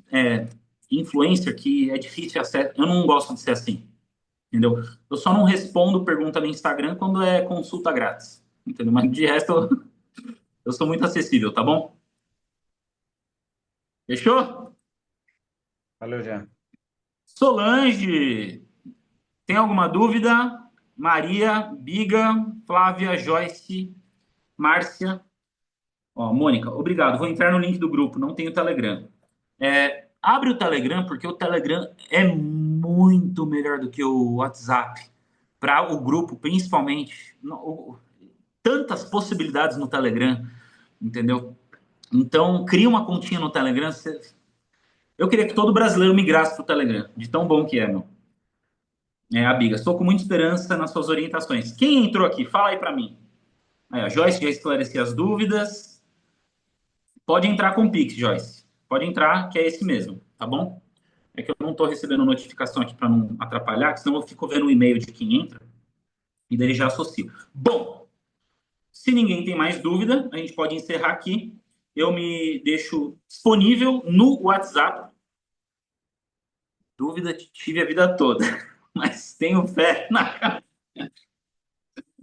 influencer que é difícil acesso, eu não gosto de ser assim, entendeu? Eu só não respondo pergunta no Instagram quando é consulta grátis, entendeu? Mas de resto eu sou muito acessível, tá bom? Fechou? Valeu, já. Solange, tem alguma dúvida? Maria, Biga, Flávia, Joyce, Márcia. Ó, Mônica, obrigado. Vou entrar no link do grupo, não tem o Telegram. Abre o Telegram, porque o Telegram é muito melhor do que o WhatsApp. Para o grupo, principalmente. Tantas possibilidades no Telegram, entendeu? Então, cria uma continha no Telegram. Eu queria que todo brasileiro migrasse para o Telegram, de tão bom que é, meu. Abiga, estou com muita esperança nas suas orientações. Quem entrou aqui? Fala aí para mim. Aí, a Joyce já esclarecia as dúvidas. Pode entrar com o Pix, Joyce. Pode entrar, que é esse mesmo, tá bom? É que eu não estou recebendo notificação aqui para não atrapalhar, senão eu fico vendo o e-mail de quem entra e daí já associo. Bom, se ninguém tem mais dúvida, a gente pode encerrar aqui. Eu me deixo disponível no WhatsApp. Dúvida tive a vida toda, mas tenho fé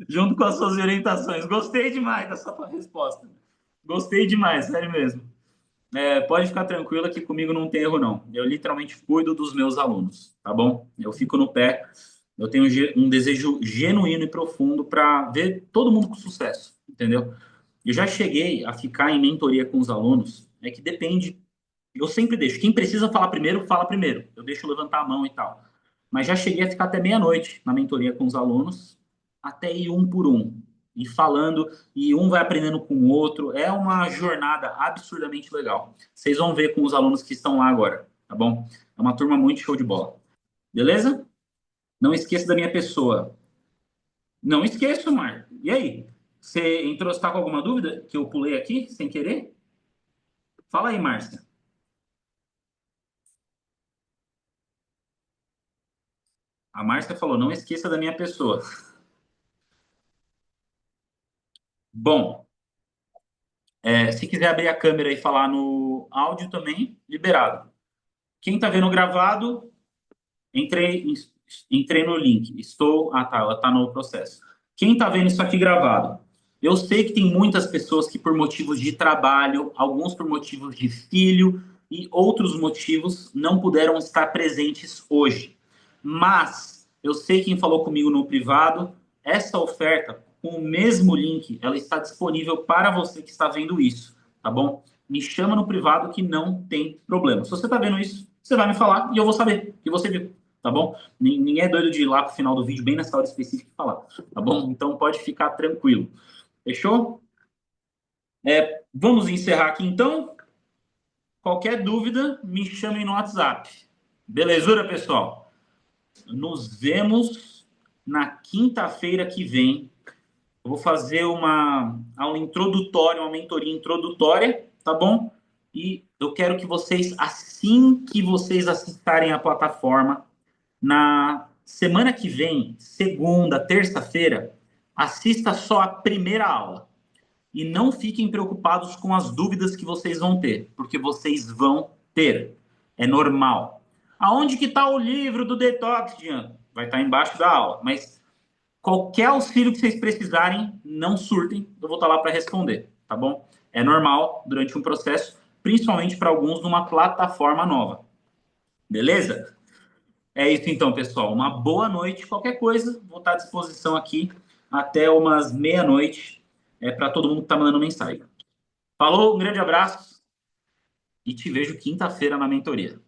junto com as suas orientações. Gostei demais da sua resposta. Gostei demais, sério mesmo. Pode ficar tranquila que comigo não tem erro, não. Eu literalmente cuido dos meus alunos, tá bom? Eu fico no pé. Eu tenho um desejo genuíno e profundo para ver todo mundo com sucesso, entendeu? Eu já cheguei a ficar em mentoria com os alunos, é que depende. Eu sempre deixo. Quem precisa falar primeiro, fala primeiro. Eu deixo levantar a mão e tal. Mas já cheguei a ficar até meia-noite na mentoria com os alunos, até ir um por um. E falando, e um vai aprendendo com o outro. É uma jornada absurdamente legal. Vocês vão ver com os alunos que estão lá agora, tá bom? É uma turma muito show de bola. Beleza? Não esqueça da minha pessoa. Não esqueço, Mar. E aí? Você entrou, está com alguma dúvida que eu pulei aqui sem querer? Fala aí, Márcia. A Márcia falou: não esqueça da minha pessoa. Bom, se quiser abrir a câmera e falar no áudio também, liberado. Quem está vendo gravado, entrei, entrei no link. Estou. Ah, tá, ela está no processo. Quem está vendo isso aqui gravado? Eu sei que tem muitas pessoas que, por motivos de trabalho, alguns por motivos de filho e outros motivos, não puderam estar presentes hoje. Mas eu sei quem falou comigo no privado, essa oferta, com o mesmo link, ela está disponível para você que está vendo isso, tá bom? Me chama no privado que não tem problema. Se você está vendo isso, você vai me falar e eu vou saber que você viu, tá bom? Ninguém é doido de ir lá pro final do vídeo, bem nessa hora específica, e falar, tá bom? Então pode ficar tranquilo. Fechou? Vamos encerrar aqui então. Qualquer dúvida, me chamem no WhatsApp. Belezura, pessoal? Nos vemos na quinta-feira que vem. Eu vou fazer uma aula introdutória, uma mentoria introdutória, tá bom? E eu quero que vocês, assim que vocês acessarem a plataforma, na semana que vem, segunda, terça-feira, assista só a primeira aula. E não fiquem preocupados com as dúvidas que vocês vão ter, porque vocês vão ter. É normal. Aonde que está o livro do Detox, Jean? Vai estar embaixo da aula. Mas qualquer auxílio que vocês precisarem, não surtem. Eu vou estar lá para responder, tá bom? É normal durante um processo, principalmente para alguns numa plataforma nova. Beleza? É isso então, pessoal. Uma boa noite. Qualquer coisa, vou estar à disposição aqui até umas meia-noite para todo mundo que está mandando mensagem. Falou, um grande abraço e te vejo quinta-feira na mentoria.